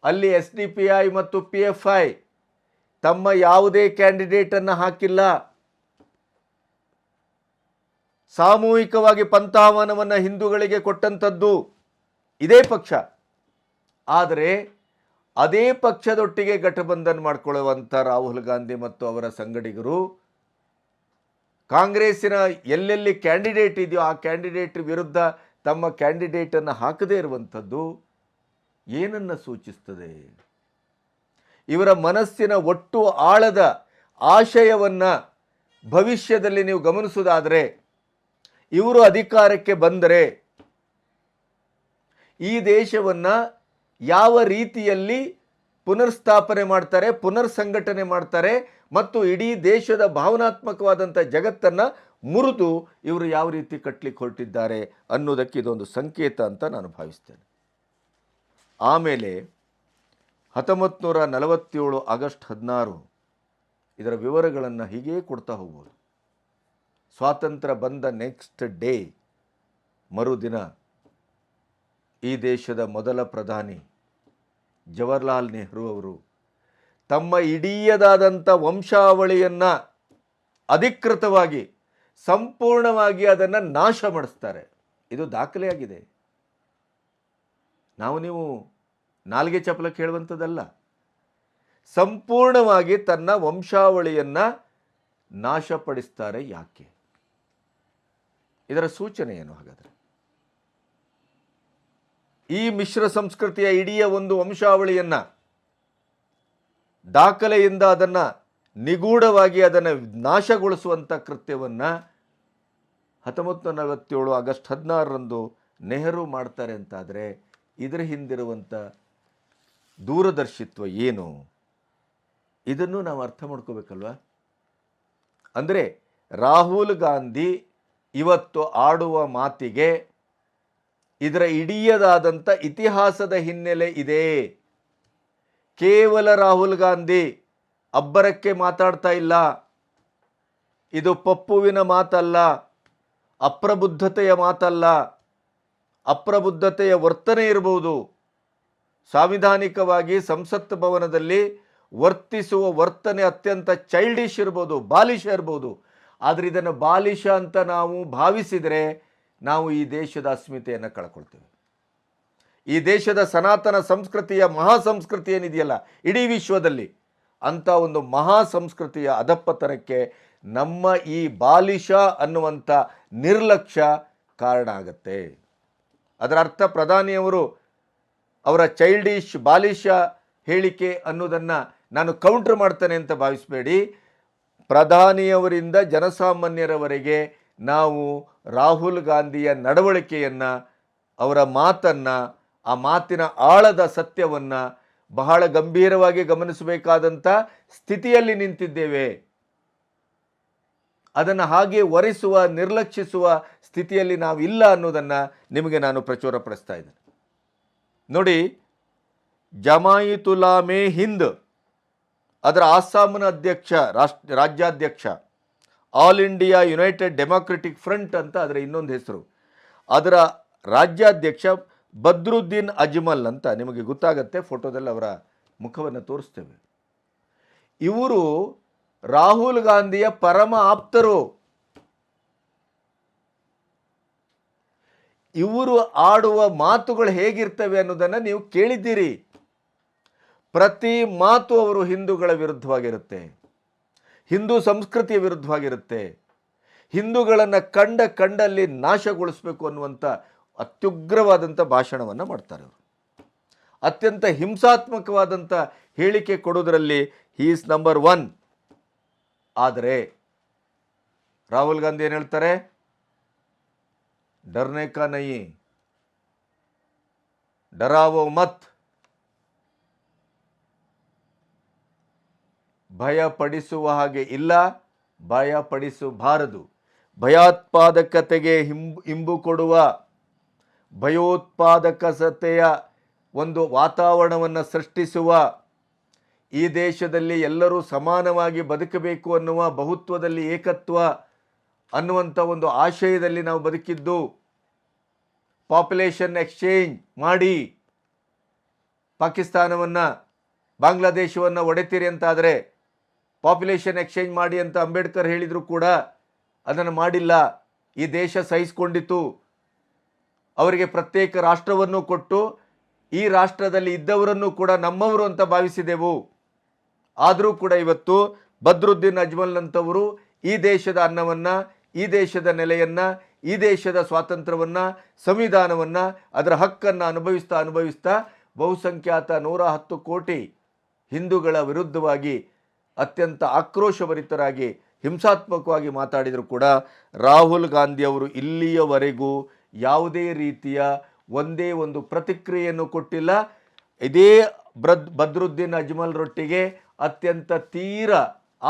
ಅಲ್ಲಿ SDPI ಮತ್ತು PFI ತಮ್ಮ ಯಾವುದೇ ಕ್ಯಾಂಡಿಡೇಟನ್ನು ಹಾಕಿಲ್ಲ. ಸಾಮೂಹಿಕವಾಗಿ ಪಂಥಾಹ್ವಾನವನ್ನು ಹಿಂದೂಗಳಿಗೆ ಕೊಟ್ಟಂಥದ್ದು ಇದೇ ಪಕ್ಷ. ಆದರೆ ಅದೇ ಪಕ್ಷದೊಟ್ಟಿಗೆ ಗಠಬಂಧನ್ ಮಾಡಿಕೊಳ್ಳುವಂಥ ರಾಹುಲ್ ಗಾಂಧಿ ಮತ್ತು ಅವರ ಸಂಗಡಿಗರು ಕಾಂಗ್ರೆಸ್ಸಿನ ಎಲ್ಲೆಲ್ಲಿ ಕ್ಯಾಂಡಿಡೇಟ್ ಇದೆಯೋ ಆ ಕ್ಯಾಂಡಿಡೇಟ್ ವಿರುದ್ಧ ತಮ್ಮ ಕ್ಯಾಂಡಿಡೇಟನ್ನು ಹಾಕದೇ ಇರುವಂಥದ್ದು ಏನನ್ನು ಸೂಚಿಸ್ತದೆ? ಇವರ ಮನಸ್ಸಿನ ಒಟ್ಟು ಆಳದ ಆಶಯವನ್ನು ಭವಿಷ್ಯದಲ್ಲಿ ನೀವು ಗಮನಿಸುವುದಾದರೆ, ಇವರು ಅಧಿಕಾರಕ್ಕೆ ಬಂದರೆ ಈ ದೇಶವನ್ನು ಯಾವ ರೀತಿಯಲ್ಲಿ ಪುನರ್ಸ್ಥಾಪನೆ ಮಾಡ್ತಾರೆ, ಪುನರ್ ಸಂಘಟನೆ ಮಾಡ್ತಾರೆ ಮತ್ತು ಇಡೀ ದೇಶದ ಭಾವನಾತ್ಮಕವಾದಂಥ ಜಗತ್ತನ್ನು ಮುರಿದು ಇವರು ಯಾವ ರೀತಿ ಕಟ್ಟಲಿಕ್ಕೆ ಹೊರಟಿದ್ದಾರೆ ಅನ್ನೋದಕ್ಕೆ ಇದೊಂದು ಸಂಕೇತ ಅಂತ ನಾನು ಭಾವಿಸ್ತೇನೆ. ಆಮೇಲೆ 1947 ಆಗಸ್ಟ್ 16 ಇದರ ವಿವರಗಳನ್ನು ಹೀಗೇ ಕೊಡ್ತಾ ಹೋಗ್ಬೋದು. ಸ್ವಾತಂತ್ರ್ಯ ಬಂದ ನೆಕ್ಸ್ಟ್ ಡೇ, ಮರುದಿನ, ಈ ದೇಶದ ಮೊದಲ ಪ್ರಧಾನಿ ಜವಾಹರ್ಲಾಲ್ ನೆಹರು ಅವರು ತಮ್ಮ ಇಡೀಯದಾದಂಥ ವಂಶಾವಳಿಯನ್ನು ಅಧಿಕೃತವಾಗಿ ಸಂಪೂರ್ಣವಾಗಿ ಅದನ್ನು ನಾಶ ಮಾಡಿಸ್ತಾರೆ. ಇದು ದಾಖಲೆಯಾಗಿದೆ. ನೀವು ನಾಲ್ಗೆ ಚಪಲಕ್ಕೆ ಹೇಳುವಂಥದ್ದಲ್ಲ. ಸಂಪೂರ್ಣವಾಗಿ ತನ್ನ ವಂಶಾವಳಿಯನ್ನು ನಾಶಪಡಿಸ್ತಾರೆ. ಯಾಕೆ? ಇದರ ಸೂಚನೆ ಏನು? ಹಾಗಾದರೆ ಈ ಮಿಶ್ರ ಸಂಸ್ಕೃತಿಯ ಇಡೀ ಒಂದು ವಂಶಾವಳಿಯನ್ನು ದಾಖಲೆಯಿಂದ ಅದನ್ನು ನಿಗೂಢವಾಗಿ ಅದನ್ನು ನಾಶಗೊಳಿಸುವಂಥ ಕೃತ್ಯವನ್ನು 1947 ಆಗಸ್ಟ್ 16ರಂದು ನೆಹರು ಮಾಡ್ತಾರೆ ಅಂತಾದರೆ ಇದರ ಹಿಂದಿರುವಂಥ ದೂರದರ್ಶಿತ್ವ ಏನು? ಇದನ್ನು ನಾವು ಅರ್ಥ ಮಾಡ್ಕೋಬೇಕಲ್ವ. ಅಂದರೆ ರಾಹುಲ್ ಗಾಂಧಿ ಇವತ್ತು ಆಡುವ ಮಾತಿಗೆ ಇದರ ಇಡೀಯದಾದಂಥ ಇತಿಹಾಸದ ಹಿನ್ನೆಲೆ ಇದೆ. ಕೇವಲ ರಾಹುಲ್ ಗಾಂಧಿ ಅಬ್ಬರಕ್ಕೆ ಮಾತಾಡ್ತಾ ಇಲ್ಲ. ಇದು ಪಪ್ಪುವಿನ ಮಾತಲ್ಲ, ಅಪ್ರಬುದ್ಧತೆಯ ಮಾತಲ್ಲ. ಅಪ್ರಬುದ್ಧತೆಯ ವರ್ತನೆ ಇರಬಹುದು. ಸಾಂವಿಧಾನಿಕವಾಗಿ ಸಂಸತ್ ಭವನದಲ್ಲಿ ವರ್ತಿಸುವ ವರ್ತನೆ ಅತ್ಯಂತ ಚೈಲ್ಡಿಶ್ ಇರ್ಬೋದು, ಬಾಲಿಶ ಇರ್ಬೋದು. ಆದರೆ ಇದನ್ನು ಬಾಲಿಶ ಅಂತ ನಾವು ಭಾವಿಸಿದರೆ ನಾವು ಈ ದೇಶದ ಅಸ್ಮಿತೆಯನ್ನು ಕಳ್ಕೊಳ್ತೇವೆ. ಈ ದೇಶದ ಸನಾತನ ಸಂಸ್ಕೃತಿಯ ಮಹಾ ಸಂಸ್ಕೃತಿ ಏನಿದೆಯಲ್ಲ ಇಡೀ ವಿಶ್ವದಲ್ಲಿ, ಅಂಥ ಒಂದು ಮಹಾ ಸಂಸ್ಕೃತಿಯ ಅಧಪ್ಪತನಕ್ಕೆ ನಮ್ಮ ಈ ಬಾಲಿಶ ಅನ್ನುವಂಥ ನಿರ್ಲಕ್ಷ್ಯ ಕಾರಣ ಆಗುತ್ತೆ. ಅದರ ಅರ್ಥ ಪ್ರಧಾನಿಯವರು ಅವರ ಚೈಲ್ಡಿಶ್ ಬಾಲಿಶ ಹೇಳಿಕೆ ಅನ್ನೋದನ್ನು ನಾನು ಕೌಂಟರ್ ಮಾಡ್ತೇನೆ ಅಂತ ಭಾವಿಸಬೇಡಿ. ಪ್ರಧಾನಿಯವರಿಂದ ಜನಸಾಮಾನ್ಯರವರೆಗೆ ನಾವು ರಾಹುಲ್ ಗಾಂಧಿಯ ನಡವಳಿಕೆಯನ್ನು, ಅವರ ಮಾತನ್ನು, ಆ ಮಾತಿನ ಆಳದ ಸತ್ಯವನ್ನು ಬಹಳ ಗಂಭೀರವಾಗಿ ಗಮನಿಸಬೇಕಾದಂಥ ಸ್ಥಿತಿಯಲ್ಲಿ ನಿಂತಿದ್ದೇವೆ. ಅದನ್ನು ಹಾಗೆ ಒರೆಸುವ, ನಿರ್ಲಕ್ಷಿಸುವ ಸ್ಥಿತಿಯಲ್ಲಿ ನಾವಿಲ್ಲ ಅನ್ನೋದನ್ನು ನಿಮಗೆ ನಾನು ಪ್ರಚುರಪಡಿಸ್ತಾ ಇದ್ದೇನೆ. ನೋಡಿ, ಜಮಾಯಿತುಲಾಮೆ ಹಿಂದ್ ಅದರ ಆಸ್ಸಾಂನ ಅಧ್ಯಕ್ಷ, ರಾಜ್ಯಾಧ್ಯಕ್ಷ, all India United democratic front ಅಂತ ಅದರ ಇನ್ನೊಂದು ಹೆಸರು. ಅದರ ರಾಜ್ಯಾಧ್ಯಕ್ಷ ಬದ್ರುದ್ದೀನ್ ಅಜ್ಮಲ್ ಅಂತ, ನಿಮಗೆ ಗೊತ್ತಾಗತ್ತೆ, ಫೋಟೋದಲ್ಲಿ ಅವರ ಮುಖವನ್ನು ತೋರಿಸ್ತೇವೆ. ಇವರು ರಾಹುಲ್ ಗಾಂಧಿಯ ಪರಮ ಆಪ್ತರು. ಇವರು ಆಡುವ ಮಾತುಗಳು ಹೇಗಿರ್ತವೆ ಅನ್ನೋದನ್ನು ನೀವು ಕೇಳಿದ್ದೀರಿ. ಪ್ರತಿ ಮಾತು ಅವರು ಹಿಂದೂಗಳ ವಿರುದ್ಧವಾಗಿರುತ್ತೆ, ಹಿಂದೂ ಸಂಸ್ಕೃತಿಯ ವಿರುದ್ಧವಾಗಿರುತ್ತೆ, ಹಿಂದೂಗಳನ್ನು ಕಂಡಲ್ಲಿ ನಾಶಗೊಳಿಸಬೇಕು ಅನ್ನುವಂಥ ಅತ್ಯುಗ್ರವಾದಂಥ ಭಾಷಣವನ್ನು ಮಾಡ್ತಾರೆ ಅವರು. ಅತ್ಯಂತ ಹಿಂಸಾತ್ಮಕವಾದಂಥ ಹೇಳಿಕೆ ಕೊಡೋದರಲ್ಲಿ ಹಿ ಈಸ್ ನಂಬರ್ 1. ಆದರೆ ರಾಹುಲ್ ಗಾಂಧಿ ಏನು ಹೇಳ್ತಾರೆ? ಡರ್ನೆ ಕಾ ನಹೀ, ಡರಾವೋ ಮತ್, ಭಯಪಡಿಸುವ ಹಾಗೆ ಇಲ್ಲ, ಭಯಪಡಿಸಬಾರದು. ಭಯೋತ್ಪಾದಕತೆಗೆ ಹಿಂಬು ಕೊಡುವ, ಭಯೋತ್ಪಾದಕತೆಯ ಒಂದು ವಾತಾವರಣವನ್ನು ಸೃಷ್ಟಿಸುವ, ಈ ದೇಶದಲ್ಲಿ ಎಲ್ಲರೂ ಸಮಾನವಾಗಿ ಬದುಕಬೇಕು ಅನ್ನುವ, ಬಹುತ್ವದಲ್ಲಿ ಏಕತ್ವ ಅನ್ನುವಂಥ ಒಂದು ಆಶಯದಲ್ಲಿ ನಾವು ಬದುಕಿದ್ದು, ಪಾಪ್ಯುಲೇಷನ್ ಎಕ್ಸ್ಚೇಂಜ್ ಮಾಡಿ ಪಾಕಿಸ್ತಾನವನ್ನು, ಬಾಂಗ್ಲಾದೇಶವನ್ನು ಒಡೆತೀರಿ ಅಂತಾದರೆ ಪಾಪ್ಯುಲೇಷನ್ ಎಕ್ಸ್ಚೇಂಜ್ ಮಾಡಿ ಅಂತ ಅಂಬೇಡ್ಕರ್ ಹೇಳಿದರೂ ಕೂಡ ಅದನ್ನು ಮಾಡಿಲ್ಲ. ಈ ದೇಶ ಸಹಿಸಿಕೊಂಡಿತು. ಅವರಿಗೆ ಪ್ರತ್ಯೇಕ ರಾಷ್ಟ್ರವನ್ನು ಕೊಟ್ಟು ಈ ರಾಷ್ಟ್ರದಲ್ಲಿ ಇದ್ದವರನ್ನು ಕೂಡ ನಮ್ಮವರು ಅಂತ ಭಾವಿಸಿದೆವು. ಆದರೂ ಕೂಡ ಇವತ್ತು ಬದ್ರುದ್ದೀನ್ ಅಜ್ಮಲ್ನಂಥವರು ಈ ದೇಶದ ಅನ್ನವನ್ನು, ಈ ದೇಶದ ನೆಲೆಯನ್ನು, ಈ ದೇಶದ ಸ್ವಾತಂತ್ರ್ಯವನ್ನು, ಸಂವಿಧಾನವನ್ನು, ಅದರ ಹಕ್ಕನ್ನು ಅನುಭವಿಸ್ತಾ ಬಹುಸಂಖ್ಯಾತ 110 ಕೋಟಿ ಹಿಂದೂಗಳ ವಿರುದ್ಧವಾಗಿ ಅತ್ಯಂತ ಆಕ್ರೋಶಭರಿತರಾಗಿ ಹಿಂಸಾತ್ಮಕವಾಗಿ ಮಾತಾಡಿದರೂ ಕೂಡ ರಾಹುಲ್ ಗಾಂಧಿಯವರು ಇಲ್ಲಿಯವರೆಗೂ ಯಾವುದೇ ರೀತಿಯ ಒಂದೇ ಒಂದು ಪ್ರತಿಕ್ರಿಯೆಯನ್ನು ಕೊಟ್ಟಿಲ್ಲ. ಇದೇ ಬದ್ರುದ್ದೀನ್ ಅಜ್ಮಲ್ರೊಟ್ಟಿಗೆ ಅತ್ಯಂತ ತೀರ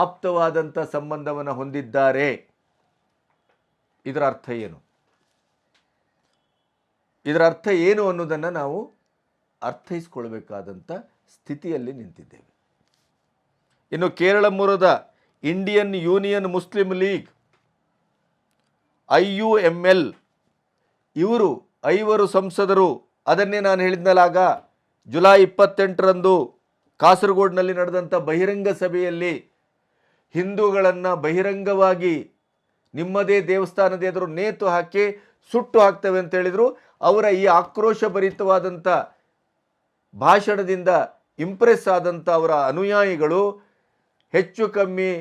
ಆಪ್ತವಾದಂಥ ಸಂಬಂಧವನ್ನು ಹೊಂದಿದ್ದಾರೆ. ಇದರ ಅರ್ಥ ಏನು? ಇದರ ಅರ್ಥ ಏನು ಅನ್ನೋದನ್ನು ನಾವು ಅರ್ಥೈಸ್ಕೊಳ್ಬೇಕಾದಂಥ ಸ್ಥಿತಿಯಲ್ಲಿ ನಿಂತಿದ್ದೇವೆ. ಇನ್ನು ಕೇರಳ ಮೂಲದ Indian union Muslim league IUML ಇವರು 5 ಸಂಸದರು, ಅದನ್ನೇ ನಾನು ಹೇಳಿದ್ನಲಾಗ, ಜುಲೈ 28ರಂದು ಕಾಸರಗೋಡಿನಲ್ಲಿ ನಡೆದಂಥ ಬಹಿರಂಗ ಸಭೆಯಲ್ಲಿ ಹಿಂದೂಗಳನ್ನು ಬಹಿರಂಗವಾಗಿ ನಿಮ್ಮದೇ ದೇವಸ್ಥಾನದ ಎದುರು ನೇತು ಹಾಕಿ ಸುಟ್ಟು ಹಾಕ್ತೇವೆ ಅಂತ ಹೇಳಿದರು. ಅವರ ಈ ಆಕ್ರೋಶಭರಿತವಾದಂಥ ಭಾಷಣದಿಂದ ಇಂಪ್ರೆಸ್ ಆದಂಥ ಅವರ ಅನುಯಾಯಿಗಳು ಹೆಚ್ಚು ಕಮ್ಮಿ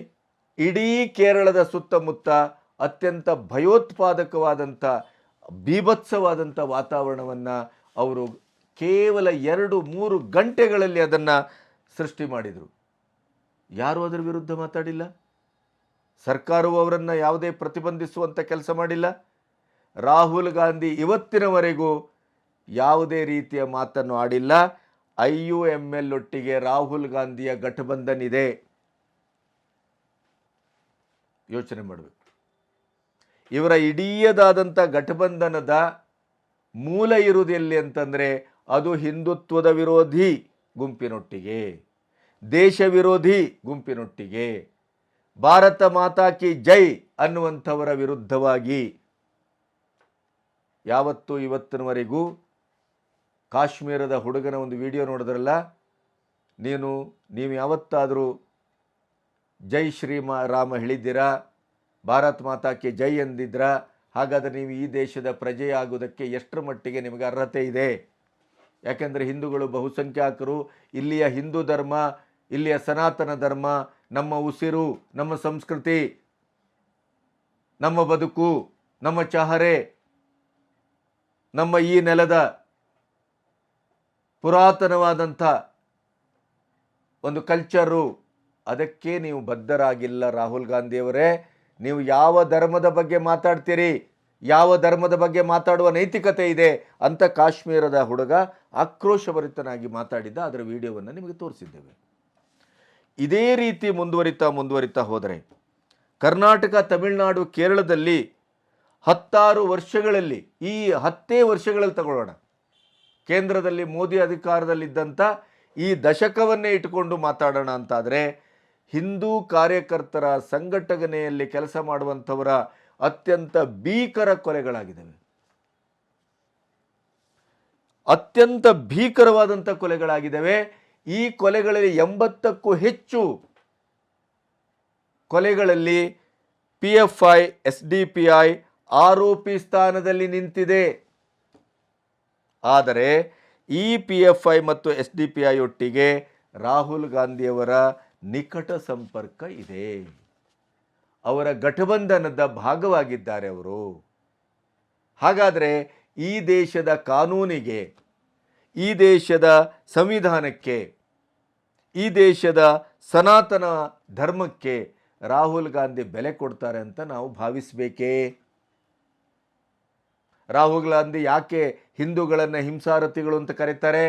ಇಡೀ ಕೇರಳದ ಸುತ್ತಮುತ್ತ ಅತ್ಯಂತ ಭಯೋತ್ಪಾದಕವಾದಂಥ ಬೀಭತ್ಸವಾದಂಥ ವಾತಾವರಣವನ್ನು ಅವರು ಕೇವಲ 2-3 ಗಂಟೆಗಳಲ್ಲಿ ಅದನ್ನು ಸೃಷ್ಟಿ ಮಾಡಿದರು. ಯಾರೂ ಅದರ ವಿರುದ್ಧ ಮಾತಾಡಿಲ್ಲ. ಸರ್ಕಾರವು ಅವರನ್ನು ಯಾವುದೇ ಪ್ರತಿಬಂಧಿಸುವಂಥ ಕೆಲಸ ಮಾಡಿಲ್ಲ. ರಾಹುಲ್ ಗಾಂಧಿ ಇವತ್ತಿನವರೆಗೂ ಯಾವುದೇ ರೀತಿಯ ಮಾತನ್ನು ಆಡಿಲ್ಲ. IUML ಒಟ್ಟಿಗೆ ರಾಹುಲ್ ಗಾಂಧಿಯ ಗಠಬಂಧನ್ ಇದೆ. ಯೋಚನೆ ಮಾಡಬೇಕು. ಇವರ ಇಡೀದಾದಂಥ ಗಠಬಂಧನದ ಮೂಲ ಇರುವುದು ಎಲ್ಲಿ ಅಂತಂದರೆ ಅದು ಹಿಂದುತ್ವದ ವಿರೋಧಿ ಗುಂಪಿನೊಟ್ಟಿಗೆ, ದೇಶ ವಿರೋಧಿ ಗುಂಪಿನೊಟ್ಟಿಗೆ, ಭಾರತ ಮಾತಾ ಕಿ ಜೈ ಅನ್ನುವಂಥವರ ವಿರುದ್ಧವಾಗಿ. ಯಾವತ್ತೂ ಇವತ್ತಿನವರೆಗೂ ಕಾಶ್ಮೀರದ ಹುಡುಗನ ಒಂದು ವಿಡಿಯೋ ನೋಡಿದ್ರಲ್ಲ, ನೀವು ಯಾವತ್ತಾದರೂ ಜೈ ಶ್ರೀರಾಮ ಹೇಳಿದ್ದೀರಾ? ಭಾರತ್ ಮಾತಾ ಕಿ ಜೈ ಎಂದಿದ್ರ, ಹಾಗಾದರೆ ನೀವು ಈ ದೇಶದ ಪ್ರಜೆಯಾಗುವುದಕ್ಕೆ ಎಷ್ಟರ ಮಟ್ಟಿಗೆ ನಿಮಗೆ ಅರ್ಹತೆ ಇದೆ? ಯಾಕೆಂದರೆ ಹಿಂದೂಗಳು ಬಹುಸಂಖ್ಯಾತರು, ಇಲ್ಲಿಯ ಹಿಂದೂ ಧರ್ಮ, ಇಲ್ಲಿಯ ಸನಾತನ ಧರ್ಮ ನಮ್ಮ ಉಸಿರು, ನಮ್ಮ ಸಂಸ್ಕೃತಿ, ನಮ್ಮ ಬದುಕು, ನಮ್ಮ ಚಹರೆ, ನಮ್ಮ ಈ ನೆಲದ ಪುರಾತನವಾದಂಥ ಒಂದು ಕಲ್ಚರು. ಅದಕ್ಕೆ ನೀವು ಬದ್ಧರಾಗಿಲ್ಲ ರಾಹುಲ್ ಗಾಂಧಿಯವರೇ. ನೀವು ಯಾವ ಧರ್ಮದ ಬಗ್ಗೆ ಮಾತಾಡ್ತೀರಿ, ಯಾವ ಧರ್ಮದ ಬಗ್ಗೆ ಮಾತಾಡುವ ನೈತಿಕತೆ ಇದೆ ಅಂತ ಕಾಶ್ಮೀರದ ಹುಡುಗ ಆಕ್ರೋಶಭರಿತನಾಗಿ ಮಾತಾಡಿದ್ದ ಅದರ ವಿಡಿಯೋವನ್ನು ನಿಮಗೆ ತೋರಿಸಿದ್ದೇವೆ. ಇದೇ ರೀತಿ ಮುಂದುವರಿತಾ ಹೋದರೆ ಕರ್ನಾಟಕ, ತಮಿಳುನಾಡು, ಕೇರಳದಲ್ಲಿ 10 ವರ್ಷಗಳಲ್ಲಿ, ಈ 10 ವರ್ಷಗಳಲ್ಲಿ ತಗೊಳ್ಳೋಣ, ಕೇಂದ್ರದಲ್ಲಿ ಮೋದಿ ಅಧಿಕಾರದಲ್ಲಿದ್ದಂಥ ಈ ದಶಕವನ್ನೇ ಇಟ್ಟುಕೊಂಡು ಮಾತಾಡೋಣ ಅಂತಾದರೆ ಹಿಂದೂ ಕಾರ್ಯಕರ್ತರ ಸಂಘಟನೆಯಲ್ಲಿ ಕೆಲಸ ಮಾಡುವಂಥವರ ಅತ್ಯಂತ ಭೀಕರ ಕೊಲೆಗಳಾಗಿದ್ದಾವೆ. ಅತ್ಯಂತ ಭೀಕರವಾದಂಥ ಕೊಲೆಗಳಾಗಿದ್ದಾವೆ. ಈ ಕೊಲೆಗಳಲ್ಲಿ 80ಕ್ಕೂ ಹೆಚ್ಚು ಕೊಲೆಗಳಲ್ಲಿ PFI, SDPI ಆರೋಪಿ ಸ್ಥಾನದಲ್ಲಿ ನಿಂತಿದೆ. ಆದರೆ ಈ PFI ಮತ್ತು SDPI ಒಟ್ಟಿಗೆ ರಾಹುಲ್ ಗಾಂಧಿಯವರ ನಿಕಟ ಸಂಪರ್ಕ ಇದೆ. ಅವರ ಗಠಬಂಧನದ ಭಾಗವಾಗಿದ್ದಾರೆ ಅವರು. ಹಾಗಾದರೆ ಈ ದೇಶದ ಕಾನೂನಿಗೆ, ಈ ದೇಶದ ಸಂವಿಧಾನಕ್ಕೆ, ಈ ದೇಶದ ಸನಾತನ ಧರ್ಮಕ್ಕೆ ರಾಹುಲ್ ಗಾಂಧಿ ಬೆಲೆ ಕೊಡ್ತಾರೆ ಅಂತ ನಾವು ಭಾವಿಸಬೇಕೇ? ರಾಹುಲ್ ಗಾಂಧಿ ಯಾಕೆ ಹಿಂದೂಗಳನ್ನು ಹಿಂಸಾರತಿಗಳು ಅಂತ ಕರೀತಾರೆ,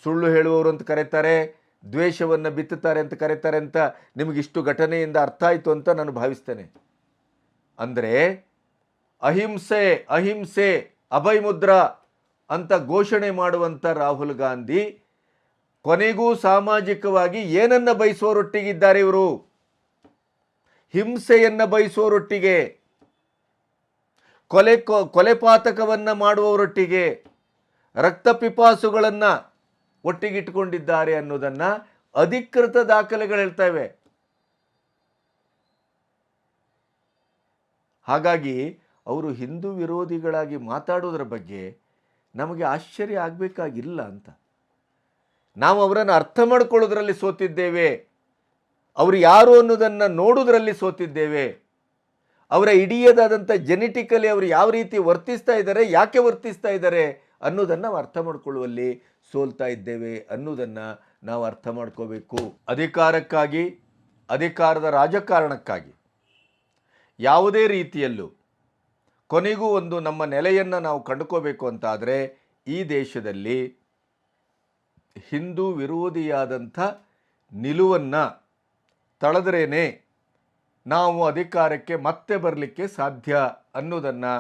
ಸುಳ್ಳು ಹೇಳುವವರು ಅಂತ ಕರೀತಾರೆ, ದ್ವೇಷವನ್ನು ಬಿತ್ತುತ್ತಾರೆ ಅಂತ ಕರೀತಾರೆ ಅಂತ ನಿಮಗಿಷ್ಟು ಘಟನೆಯಿಂದ ಅರ್ಥ ಆಯಿತು ಅಂತ ನಾನು ಭಾವಿಸ್ತೇನೆ. ಅಂದರೆ ಅಹಿಂಸೆ ಅಹಿಂಸೆ ಅಭಯ ಮುದ್ರಾ ಅಂತ ಘೋಷಣೆ ಮಾಡುವಂಥ ರಾಹುಲ್ ಗಾಂಧಿ ಕೊನೆಗೂ ಸಾಮಾಜಿಕವಾಗಿ ಏನನ್ನು ಬಯಸುವವರೊಟ್ಟಿಗಿದ್ದಾರೆ ಇವರು? ಹಿಂಸೆಯನ್ನು ಬಯಸುವವರೊಟ್ಟಿಗೆ, ಕೊಲೆಪಾತಕವನ್ನು ಮಾಡುವವರೊಟ್ಟಿಗೆ, ರಕ್ತಪಿಪಾಸುಗಳನ್ನು ಒಟ್ಟಿಗಿಟ್ಟುಕೊಂಡಿದ್ದಾರೆ ಅನ್ನೋದನ್ನು ಅಧಿಕೃತ ದಾಖಲೆಗಳು ಹೇಳ್ತವೆ. ಹಾಗಾಗಿ ಅವರು ಹಿಂದೂ ವಿರೋಧಿಗಳಾಗಿ ಮಾತಾಡೋದ್ರ ಬಗ್ಗೆ ನಮಗೆ ಆಶ್ಚರ್ಯ ಆಗಬೇಕಾಗಿಲ್ಲ ಅಂತ. ನಾವು ಅವರನ್ನು ಅರ್ಥ ಮಾಡ್ಕೊಳ್ಳೋದ್ರಲ್ಲಿ ಸೋತಿದ್ದೇವೆ, ಅವರು ಯಾರು ಅನ್ನೋದನ್ನು ನೋಡೋದ್ರಲ್ಲಿ ಸೋತಿದ್ದೇವೆ. ಅವರ ಇಡೀದಾದಂಥ ಜೆನೆಟಿಕಲಿ ಅವರು ಯಾವ ರೀತಿ ವರ್ತಿಸ್ತಾ ಇದ್ದಾರೆ, ಯಾಕೆ ವರ್ತಿಸ್ತಾ ಇದ್ದಾರೆ ಅನ್ನೋದನ್ನು ನಾವು ಅರ್ಥ ಮಾಡ್ಕೊಳ್ಳುವಲ್ಲಿ ಸೋಲ್ತಾ ಇದ್ದೇವೆ ಅನ್ನೋದನ್ನು ನಾವು ಅರ್ಥ ಮಾಡ್ಕೋಬೇಕು. ಅಧಿಕಾರಕ್ಕಾಗಿ, ಅಧಿಕಾರದ ರಾಜಕಾರಣಕ್ಕಾಗಿ ಯಾವುದೇ ರೀತಿಯಲ್ಲೂ ಕೊನೆಗೂ ಒಂದು ನಮ್ಮ ನೆಲೆಯನ್ನು ನಾವು ಕಂಡುಕೋಬೇಕು ಅಂತಾದರೆ ಈ ದೇಶದಲ್ಲಿ ಹಿಂದೂ ವಿರೋಧಿಯಾದಂಥ ನಿಲುವನ್ನು ತಳೆದ್ರೇ ನಾವು ಅಧಿಕಾರಕ್ಕೆ ಮತ್ತೆ ಬರಲಿಕ್ಕೆ ಸಾಧ್ಯ ಅನ್ನೋದನ್ನು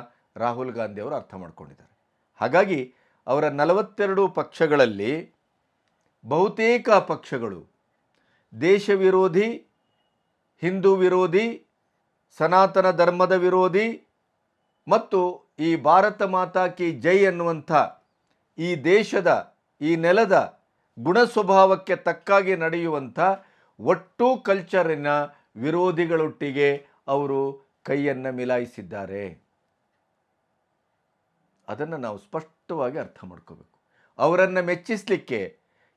ರಾಹುಲ್ ಗಾಂಧಿ ಅವರು ಅರ್ಥ ಮಾಡ್ಕೊಂಡಿದ್ದಾರೆ. ಹಾಗಾಗಿ ಅವರ 42 ಪಕ್ಷಗಳಲ್ಲಿ ಬಹುತೇಕ ಪಕ್ಷಗಳು ದೇಶ ವಿರೋಧಿ, ಹಿಂದೂ ವಿರೋಧಿ, ಸನಾತನ ಧರ್ಮದ ವಿರೋಧಿ ಮತ್ತು ಈ ಭಾರತ ಮಾತಾ ಕಿ ಜೈ ಅನ್ನುವಂಥ ಈ ದೇಶದ, ಈ ನೆಲದ ಗುಣ ಸ್ವಭಾವಕ್ಕೆ ತಕ್ಕಾಗಿ ನಡೆಯುವಂಥ ಒಟ್ಟು ಕಲ್ಚರಿನ ವಿರೋಧಿಗಳೊಟ್ಟಿಗೆ ಅವರು ಕೈಯನ್ನು ಮಿಲಾಯಿಸಿದ್ದಾರೆ. ಅದನ್ನು ನಾವು ಸ್ಪಷ್ಟವಾಗಿ ಅರ್ಥ ಮಾಡ್ಕೋಬೇಕು. ಅವರನ್ನು ಮೆಚ್ಚಿಸಲಿಕ್ಕೆ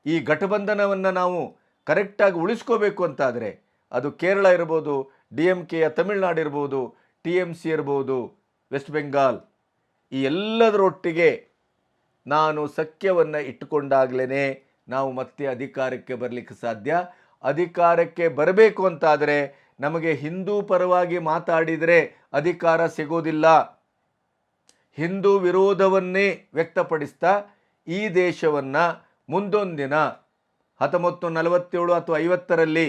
ಈ ಘಟಬಂಧನವನ್ನು ನಾವು ಕರೆಕ್ಟಾಗಿ ಉಳಿಸ್ಕೋಬೇಕು ಅಂತಾದರೆ ಅದು ಕೇರಳ ಇರ್ಬೋದು, DMKಯ ತಮಿಳುನಾಡು ಇರ್ಬೋದು, TMC ಇರ್ಬೋದು, ವೆಸ್ಟ್ ಬೆಂಗಾಲ್, ಈ ಎಲ್ಲದರೊಟ್ಟಿಗೆ ನಾನು ಸಖ್ಯವನ್ನು ಇಟ್ಟುಕೊಂಡಾಗಲೇ ನಾವು ಮತ್ತೆ ಅಧಿಕಾರಕ್ಕೆ ಬರಲಿಕ್ಕೆ ಸಾಧ್ಯ. ಅಧಿಕಾರಕ್ಕೆ ಬರಬೇಕು ಅಂತಾದರೆ ನಮಗೆ ಹಿಂದೂ ಪರವಾಗಿ ಮಾತಾಡಿದರೆ ಅಧಿಕಾರ ಸಿಗೋದಿಲ್ಲ. ಹಿಂದೂ ವಿರೋಧವನ್ನೇ ವ್ಯಕ್ತಪಡಿಸ್ತಾ ಈ ದೇಶವನ್ನು ಮುಂದೊಂದಿನ 1947 ಅಥವಾ 50ರಲ್ಲಿ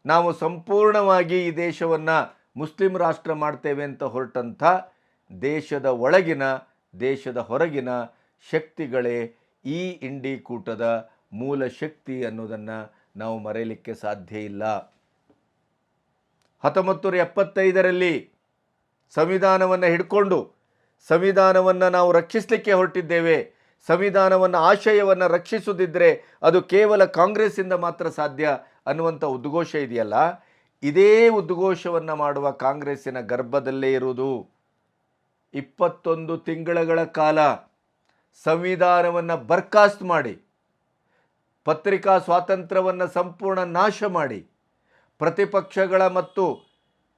ನಾವು ಸಂಪೂರ್ಣವಾಗಿ ಈ ದೇಶವನ್ನು ಮುಸ್ಲಿಂ ರಾಷ್ಟ್ರ ಮಾಡ್ತೇವೆ ಅಂತ ಹೊರಟಂಥ ದೇಶದ ಒಳಗಿನ, ದೇಶದ ಹೊರಗಿನ ಶಕ್ತಿಗಳೇ ಈ ಇಂಡಿ ಕೂಟದ ಮೂಲ ಶಕ್ತಿ ಅನ್ನೋದನ್ನು ನಾವು ಮರೆಯಲಿಕ್ಕೆ ಸಾಧ್ಯ ಇಲ್ಲ. 1975ರಲ್ಲಿ ಸಂವಿಧಾನವನ್ನು ಹಿಡ್ಕೊಂಡು ಸಂವಿಧಾನವನ್ನು ನಾವು ರಕ್ಷಿಸಲಿಕ್ಕೆ ಹೊರಟಿದ್ದೇವೆ. ಸಂವಿಧಾನವನ್ನು, ಆಶಯವನ್ನು ರಕ್ಷಿಸುವುದಿದ್ದರೆ ಅದು ಕೇವಲ ಕಾಂಗ್ರೆಸ್ಸಿಂದ ಮಾತ್ರ ಸಾಧ್ಯ ಅನ್ನುವಂಥ ಉದ್ಘೋಷ ಇದೆಯಲ್ಲ, ಇದೇ ಉದ್ಘೋಷವನ್ನು ಮಾಡುವ ಕಾಂಗ್ರೆಸ್ಸಿನ ಗರ್ಭದಲ್ಲೇ ಇರುವುದು. 21 ತಿಂಗಳ ಕಾಲ ಸಂವಿಧಾನವನ್ನು ಬರ್ಖಾಸ್ತು ಮಾಡಿ, ಪತ್ರಿಕಾ ಸ್ವಾತಂತ್ರ್ಯವನ್ನು ಸಂಪೂರ್ಣ ನಾಶ ಮಾಡಿ, ಪ್ರತಿಪಕ್ಷಗಳ ಮತ್ತು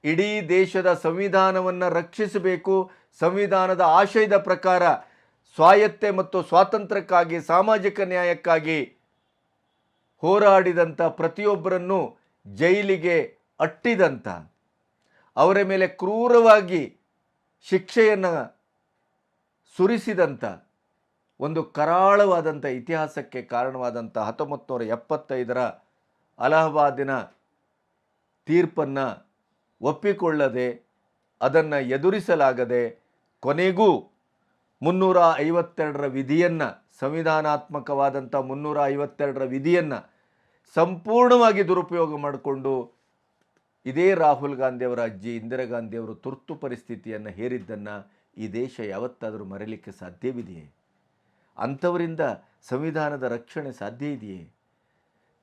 ಇಡೀ ದೇಶದ ಸಂವಿಧಾನವನ್ನು ರಕ್ಷಿಸಬೇಕು, ಸಂವಿಧಾನದ ಆಶಯದ ಪ್ರಕಾರ ಸ್ವಾಯತ್ತೆ ಮತ್ತು ಸ್ವಾತಂತ್ರ್ಯಕ್ಕಾಗಿ, ಸಾಮಾಜಿಕ ನ್ಯಾಯಕ್ಕಾಗಿ ಹೋರಾಡಿದಂಥ ಪ್ರತಿಯೊಬ್ಬರನ್ನು ಜೈಲಿಗೆ ಅಟ್ಟಿದಂಥ, ಅವರ ಮೇಲೆ ಕ್ರೂರವಾಗಿ ಶಿಕ್ಷೆಯನ್ನು ಸುರಿಸಿದಂಥ ಒಂದು ಕರಾಳವಾದಂಥ ಇತಿಹಾಸಕ್ಕೆ ಕಾರಣವಾದಂಥ 1975ರ ಅಲಹಾಬಾದಿನ ತೀರ್ಪನ್ನು ಒಪ್ಪಿಕೊಳ್ಳದೆ, ಅದನ್ನು ಎದುರಿಸಲಾಗದೆ, ಕೊನೆಗೂ 352ರ ವಿಧಿಯನ್ನು, ಸಂವಿಧಾನಾತ್ಮಕವಾದಂಥ 352ರ ವಿಧಿಯನ್ನು ಸಂಪೂರ್ಣವಾಗಿ ದುರುಪಯೋಗ ಮಾಡಿಕೊಂಡು ಇದೇ ರಾಹುಲ್ ಗಾಂಧಿಯವರ ಅಜ್ಜಿ ಇಂದಿರಾ ಗಾಂಧಿಯವರು ತುರ್ತು ಪರಿಸ್ಥಿತಿಯನ್ನು ಹೇರಿದ್ದನ್ನು ಈ ದೇಶ ಯಾವತ್ತಾದರೂ ಮರೆಯಲಿಕ್ಕೆ ಸಾಧ್ಯವಿದೆಯೇ? ಅಂಥವರಿಂದ ಸಂವಿಧಾನದ ರಕ್ಷಣೆ ಸಾಧ್ಯ ಇದೆಯೇ?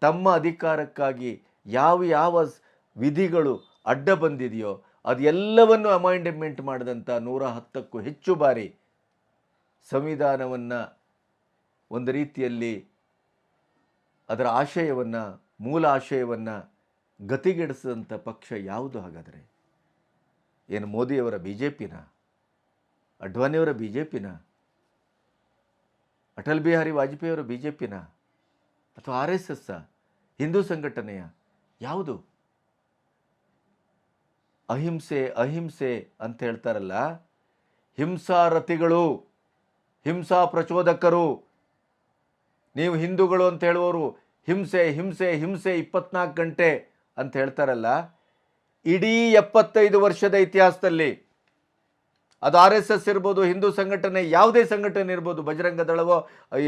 ತಮ್ಮ ಅಧಿಕಾರಕ್ಕಾಗಿ ಯಾವ ವಿಧಿಗಳು ಅಡ್ಡ ಬಂದಿದೆಯೋ ಅದೆಲ್ಲವನ್ನು ಅಮೆಂಡ್ಮೆಂಟ್ ಮಾಡಿದಂಥ 110ಕ್ಕೂ ಹೆಚ್ಚು ಬಾರಿ ಸಂವಿಧಾನವನ್ನು ಒಂದು ರೀತಿಯಲ್ಲಿ ಅದರ ಆಶಯವನ್ನು, ಮೂಲ ಆಶಯವನ್ನು ಗತಿಗೆಡಿಸಿದಂಥ ಪಕ್ಷ ಯಾವುದು ಹಾಗಾದರೆ? ಏನು ಮೋದಿಯವರ ಬಿ ಜೆ ಪಿನ, ಅಡ್ವಾಣಿಯವರ ಬಿ ಜೆ ಪಿನ, ಅಟಲ್ ಬಿಹಾರಿ ವಾಜಪೇಯಿಯವರ ಬಿ ಜೆ ಪಿನ, ಅಥವಾ ಆರ್ ಎಸ್ ಎಸ್, ಹಿಂದೂ ಸಂಘಟನೆಯ ಯಾವುದು? ಅಹಿಂಸೆ ಅಹಿಂಸೆ ಅಂತ ಹೇಳ್ತಾರಲ್ಲ, ಹಿಂಸಾರಥಿಗಳು, ಹಿಂಸಾ ಪ್ರಚೋದಕರು, ನೀವು ಹಿಂದೂಗಳು ಅಂತ ಹೇಳುವವರು ಹಿಂಸೆ ಹಿಂಸೆ ಹಿಂಸೆ 24 ಗಂಟೆ ಅಂತ ಹೇಳ್ತಾರಲ್ಲ, ಇಡೀ 75 ವರ್ಷದ ಇತಿಹಾಸದಲ್ಲಿ ಅದು ಆರ್ ಎಸ್ ಎಸ್ ಇರ್ಬೋದು, ಹಿಂದೂ ಸಂಘಟನೆ ಯಾವುದೇ ಸಂಘಟನೆ ಇರ್ಬೋದು, ಬಜರಂಗ ದಳವೋ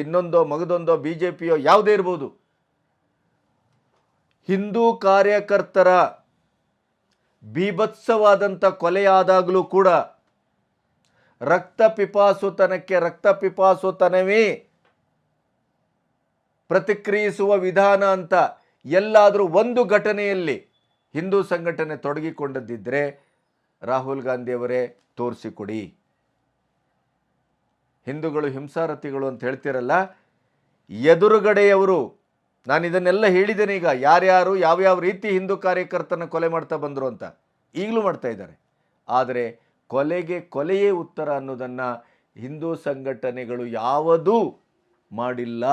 ಇನ್ನೊಂದೋ ಮಗದೊಂದೋ ಬಿ ಜೆ ಪಿಯೋ ಯಾವುದೇ ಇರ್ಬೋದು, ಹಿಂದೂ ಕಾರ್ಯಕರ್ತರ ಬೀಭತ್ಸವಾದಂಥ ಕೊಲೆಯಾದಾಗಲೂ ಕೂಡ ರಕ್ತ ಪಿಪಾಸುತನವೇ ಪ್ರತಿಕ್ರಿಯಿಸುವ ವಿಧಾನ ಅಂತ ಎಲ್ಲಾದರೂ ಒಂದು ಘಟನೆಯಲ್ಲಿ ಹಿಂದೂ ಸಂಘಟನೆ ತೊಡಗಿಕೊಂಡದ್ದಿದ್ದರೆ ರಾಹುಲ್ ಗಾಂಧಿಯವರೇ ತೋರಿಸಿಕೊಡಿ. ಹಿಂದೂಗಳು ಹಿಂಸಾರಥಿಗಳು ಅಂತ ಹೇಳ್ತಿರಲ್ಲ, ಎದುರುಗಡೆಯವರು, ನಾನು ಇದನ್ನೆಲ್ಲ ಹೇಳಿದ್ದೇನೆ, ಈಗ ಯಾರ್ಯಾರು ಯಾವ್ಯಾವ ರೀತಿ ಹಿಂದೂ ಕಾರ್ಯಕರ್ತನ ಕೊಲೆ ಮಾಡ್ತಾ ಬಂದರು ಅಂತ ಈಗಲೂ ಮಾಡ್ತಾ ಇದ್ದಾರೆ. ಆದರೆ ಕೊಲೆಗೆ ಕೊಲೆಯೇ ಉತ್ತರ ಅನ್ನೋದನ್ನು ಹಿಂದೂ ಸಂಘಟನೆಗಳು ಯಾವುದೂ ಮಾಡಿಲ್ಲ,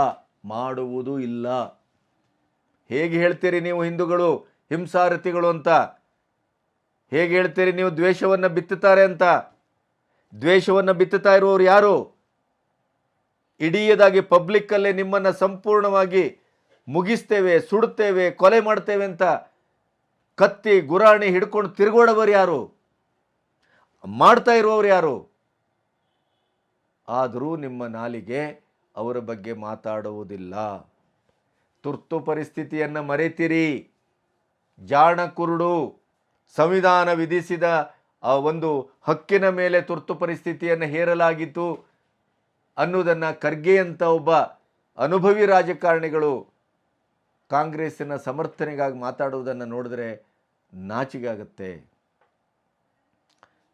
ಮಾಡುವುದೂ ಇಲ್ಲ. ಹೇಗೆ ಹೇಳ್ತೀರಿ ನೀವು ಹಿಂದೂಗಳು ಹಿಂಸಾರಥಿಗಳು ಅಂತ? ಹೇಗೆ ಹೇಳ್ತೀರಿ ನೀವು ದ್ವೇಷವನ್ನು ಬಿತ್ತುತ್ತಾರೆ ಅಂತ? ದ್ವೇಷವನ್ನು ಬಿತ್ತುತ್ತಾ ಇರುವವರು ಯಾರು? ಇಡೀದಾಗಿ ಪಬ್ಲಿಕ್ಕಲ್ಲೇ ನಿಮ್ಮನ್ನು ಸಂಪೂರ್ಣವಾಗಿ ಮುಗಿಸ್ತೇವೆ, ಸುಡುತ್ತೇವೆ, ಕೊಲೆ ಮಾಡ್ತೇವೆ ಅಂತ ಕತ್ತಿ ಗುರಾಣಿ ಹಿಡ್ಕೊಂಡು ತಿರುಗೋಡವರು ಯಾರು? ಮಾಡ್ತಾ ಇರುವವರು ಯಾರು? ಆದರೂ ನಿಮ್ಮ ನಾಲಿಗೆ ಅವರ ಬಗ್ಗೆ ಮಾತಾಡುವುದಿಲ್ಲ. ತುರ್ತು ಪರಿಸ್ಥಿತಿಯನ್ನು ಮರೆತಿರಿ, ಜಾಣ ಕುರುಡು. ಸಂವಿಧಾನ ವಿಧಿಸಿದ ಒಂದು ಹಕ್ಕಿನ ಮೇಲೆ ತುರ್ತು ಪರಿಸ್ಥಿತಿಯನ್ನು ಹೇರಲಾಗಿತ್ತು ಅನ್ನುವುದನ್ನು ಖರ್ಗೆ ಅಂತ ಒಬ್ಬ ಅನುಭವಿ ರಾಜಕಾರಣಿಗಳು ಕಾಂಗ್ರೆಸ್ಸಿನ ಸಮರ್ಥನೆಗಾಗಿ ಮಾತಾಡುವುದನ್ನು ನೋಡಿದ್ರೆ ನಾಚಿಕೆ ಆಗುತ್ತೆ.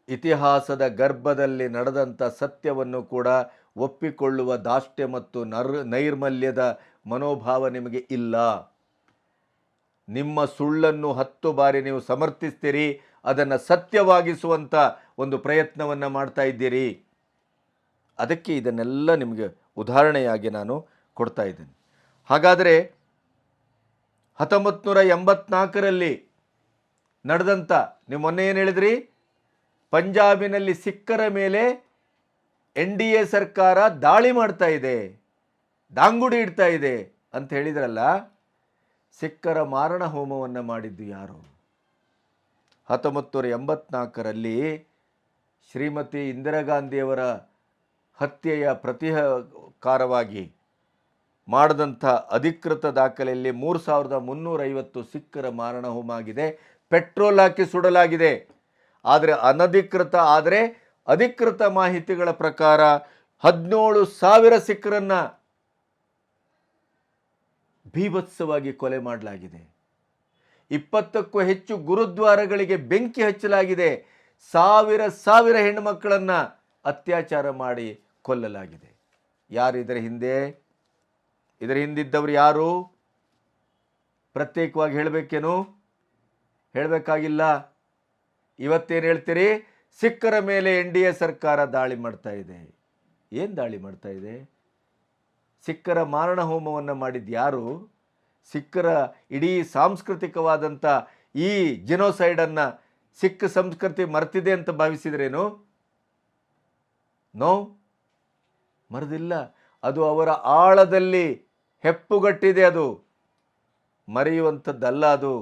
ಇತಿಹಾಸದ ಗರ್ಭದಲ್ಲಿ ನಡೆದಂಥ ಸತ್ಯವನ್ನು ಕೂಡ ಒಪ್ಪಿಕೊಳ್ಳುವ ದಾಷ್ಟ್ಯ ಮತ್ತು ನೈರ್ಮಲ್ಯದ ಮನೋಭಾವ ನಿಮಗೆ ಇಲ್ಲ. ನಿಮ್ಮ ಸುಳ್ಳನ್ನು 10 ಬಾರಿ ನೀವು ಸಮರ್ಥಿಸ್ತೀರಿ, ಅದನ್ನು ಸತ್ಯವಾಗಿಸುವಂಥ ಒಂದು ಪ್ರಯತ್ನವನ್ನು ಮಾಡ್ತಾ ಇದ್ದೀರಿ. ಅದಕ್ಕೆ ಇದನ್ನೆಲ್ಲ ನಿಮಗೆ ಉದಾಹರಣೆಯಾಗಿ ನಾನು ಕೊಡ್ತಾ ಇದ್ದೇನೆ. ಹಾಗಾದರೆ 1984ರಲ್ಲಿ ನಡೆದಂಥ, ನೀವು ಮೊನ್ನೆ ಏನು ಹೇಳಿದ್ರಿ, ಪಂಜಾಬಿನಲ್ಲಿ ಸಿಖ್ಖರ ಮೇಲೆ NDA ಸರ್ಕಾರ ದಾಳಿ ಮಾಡ್ತಾ ಇದೆ, ದಾಂಗುಡಿ ಇಡ್ತಾ ಇದೆ ಅಂತ ಹೇಳಿದ್ರಲ್ಲ, ಸಿಖ್ಖರ ಮಾರಣ ಹೋಮವನ್ನು ಮಾಡಿದ್ದು ಯಾರು? 1984ರಲ್ಲಿ ಶ್ರೀಮತಿ ಇಂದಿರಾ ಗಾಂಧಿಯವರ ಹತ್ಯೆಯ ಪ್ರತೀಕಾರವಾಗಿ ಮಾಡಿದಂಥ ಅಧಿಕೃತ ದಾಖಲೆಯಲ್ಲಿ 3350 ಸಿಖ್ಖರ ಮಾರಣ ಹೋಮ ಆಗಿದೆ, ಪೆಟ್ರೋಲ್ ಹಾಕಿ ಸುಡಲಾಗಿದೆ. ಆದರೆ ಅಧಿಕೃತ ಮಾಹಿತಿಗಳ ಪ್ರಕಾರ 17,000 ಸಿಖ್ಖರನ್ನು ಬೀಭತ್ಸವಾಗಿ ಕೊಲೆ ಮಾಡಲಾಗಿದೆ. 20ಕ್ಕೂ ಹೆಚ್ಚು ಗುರುದ್ವಾರಗಳಿಗೆ ಬೆಂಕಿ ಹಚ್ಚಲಾಗಿದೆ. ಸಾವಿರ ಹೆಣ್ಣುಮಕ್ಕಳನ್ನು ಅತ್ಯಾಚಾರ ಮಾಡಿ ಕೊಲ್ಲಲಾಗಿದೆ. ಯಾರು ಇದರ ಹಿಂದೆ? ಇದರ ಹಿಂದಿದ್ದವರು ಯಾರು? ಪ್ರತ್ಯೇಕವಾಗಿ ಹೇಳಬೇಕೇನು? ಹೇಳಬೇಕಾಗಿಲ್ಲ. ಇವತ್ತೇನು ಹೇಳ್ತೀರಿ? ಸಿಖ್ಖರ ಮೇಲೆ NDA ಸರ್ಕಾರ ದಾಳಿ ಮಾಡ್ತಾ ಇದೆ. ಏನು ದಾಳಿ ಮಾಡ್ತಾ ಇದೆ? ಸಿಖ್ಖರ ಮಾರಣ ಹೋಮವನ್ನು ಮಾಡಿದ್ದು ಯಾರು? ಸಿಖ್ಖರ ಇಡೀ ಸಾಂಸ್ಕೃತಿಕವಾದಂಥ ಈ ಜಿನೋಸೈಡನ್ನು ಸಿಖ್ ಸಂಸ್ಕೃತಿ ಮರೆತಿದೆ ಅಂತ ಭಾವಿಸಿದ್ರೇನು? ನೋ, ಮರೆದಿಲ್ಲ. ಅದು ಅವರ ಆಳದಲ್ಲಿ ಹೆಪ್ಪುಗಟ್ಟಿದೆ. ಅದು ಮರೆಯುವಂಥದ್ದಲ್ಲ ಅದು.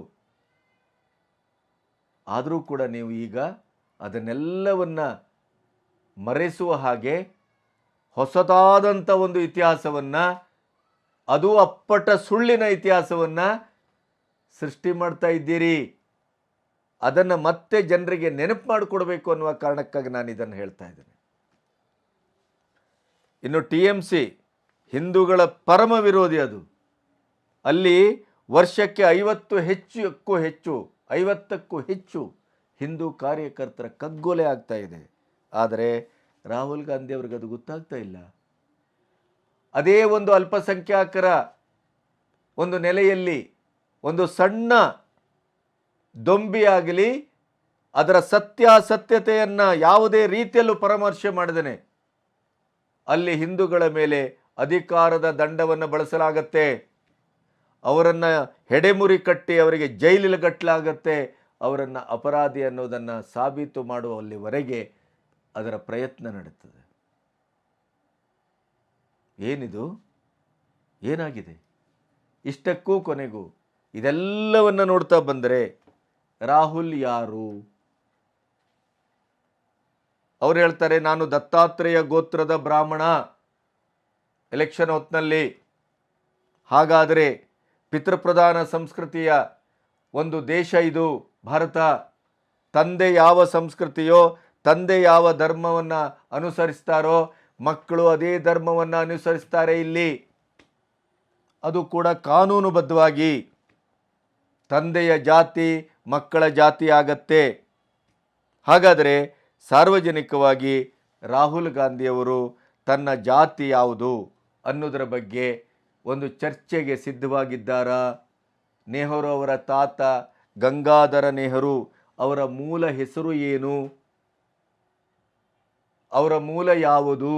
ಆದರೂ ಕೂಡ ನೀವು ಈಗ ಅದನ್ನೆಲ್ಲವನ್ನ ಮರೆಸುವ ಹಾಗೆ ಹೊಸದಾದಂಥ ಒಂದು ಇತಿಹಾಸವನ್ನು, ಅದು ಅಪ್ಪಟ ಸುಳ್ಳಿನ ಇತಿಹಾಸವನ್ನು ಸೃಷ್ಟಿ ಮಾಡ್ತಾ ಇದ್ದೀರಿ. ಅದನ್ನು ಮತ್ತೆ ಜನರಿಗೆ ನೆನಪು ಮಾಡಿಕೊಡ್ಬೇಕು ಅನ್ನುವ ಕಾರಣಕ್ಕಾಗಿ ನಾನು ಇದನ್ನು ಹೇಳ್ತಾ ಇದ್ದೇನೆ. ಇನ್ನು TMC ಹಿಂದೂಗಳ ಪರಮ ವಿರೋಧಿ. ಅದು ಅಲ್ಲಿ ವರ್ಷಕ್ಕೆ 50ಕ್ಕೂ ಹೆಚ್ಚು ಹಿಂದೂ ಕಾರ್ಯಕರ್ತರ ಕಗ್ಗೊಲೆ ಆಗ್ತಾ ಇದೆ. ಆದರೆ ರಾಹುಲ್ ಗಾಂಧಿ ಅವ್ರಿಗೆ ಅದು ಗೊತ್ತಾಗ್ತಾ ಇಲ್ಲ. ಅದೇ ಒಂದು ಅಲ್ಪಸಂಖ್ಯಾತರ ಒಂದು ನೆಲೆಯಲ್ಲಿ ಒಂದು ಸಣ್ಣ ದೊಂಬಿಯಾಗಲಿ ಅದರ ಸತ್ಯಾಸತ್ಯತೆಯನ್ನು ಯಾವುದೇ ರೀತಿಯಲ್ಲೂ ಪರಾಮರ್ಶೆ ಮಾಡದೇನೆ ಅಲ್ಲಿ ಹಿಂದೂಗಳ ಮೇಲೆ ಅಧಿಕಾರದ ದಂಡವನ್ನು ಬಳಸಲಾಗತ್ತೆ. ಅವರನ್ನು ಹೆಡೆಮುರಿ ಕಟ್ಟಿ ಅವರಿಗೆ ಜೈಲಿಗೆ ಗಟ್ಟಲಾಗತ್ತೆ. ಅವರನ್ನು ಅಪರಾಧಿ ಅನ್ನೋದನ್ನು ಸಾಬೀತು ಮಾಡುವಲ್ಲಿವರೆಗೆ ಅದರ ಪ್ರಯತ್ನ ನಡೆಯುತ್ತದೆ. ಏನಿದು? ಏನಾಗಿದೆ? ಇಷ್ಟಕ್ಕೂ ಕೊನೆಗೂ ಇದೆಲ್ಲವನ್ನು ನೋಡ್ತಾ ಬಂದರೆ ರಾಹುಲ್ ಯಾರು? ಅವ್ರು ಹೇಳ್ತಾರೆ, ನಾನು ದತ್ತಾತ್ರೇಯ ಗೋತ್ರದ ಬ್ರಾಹ್ಮಣ. ಎಲೆಕ್ಷನ್ ಹೊತ್ತಿನಲ್ಲಿ ಹಾಗಾದರೆ ಪಿತೃಪ್ರಧಾನ ಸಂಸ್ಕೃತಿಯ ಒಂದು ದೇಶ ಇದು ಭಾರತ. ತಂದೆ ಯಾವ ಸಂಸ್ಕೃತಿಯೋ, ತಂದೆ ಯಾವ ಧರ್ಮವನ್ನು ಅನುಸರಿಸ್ತಾರೋ ಮಕ್ಕಳು ಅದೇ ಧರ್ಮವನ್ನು ಅನುಸರಿಸ್ತಾರೆ. ಇಲ್ಲಿ ಅದು ಕೂಡ ಕಾನೂನುಬದ್ಧವಾಗಿ ತಂದೆಯ ಜಾತಿ ಮಕ್ಕಳ ಜಾತಿ ಆಗತ್ತೆ. ಹಾಗಾದರೆ ಸಾರ್ವಜನಿಕವಾಗಿ ರಾಹುಲ್ ಗಾಂಧಿಯವರು ತನ್ನ ಜಾತಿ ಯಾವುದು ಅನ್ನೋದರ ಬಗ್ಗೆ ಒಂದು ಚರ್ಚೆಗೆ ಸಿದ್ಧವಾಗಿದ್ದಾರಾ? ನೆಹರು ಅವರ ತಾತ ಗಂಗಾಧರ ನೆಹರು ಅವರ ಮೂಲ ಹೆಸರು ಏನು? ಅವರ ಮೂಲ ಯಾವುದು?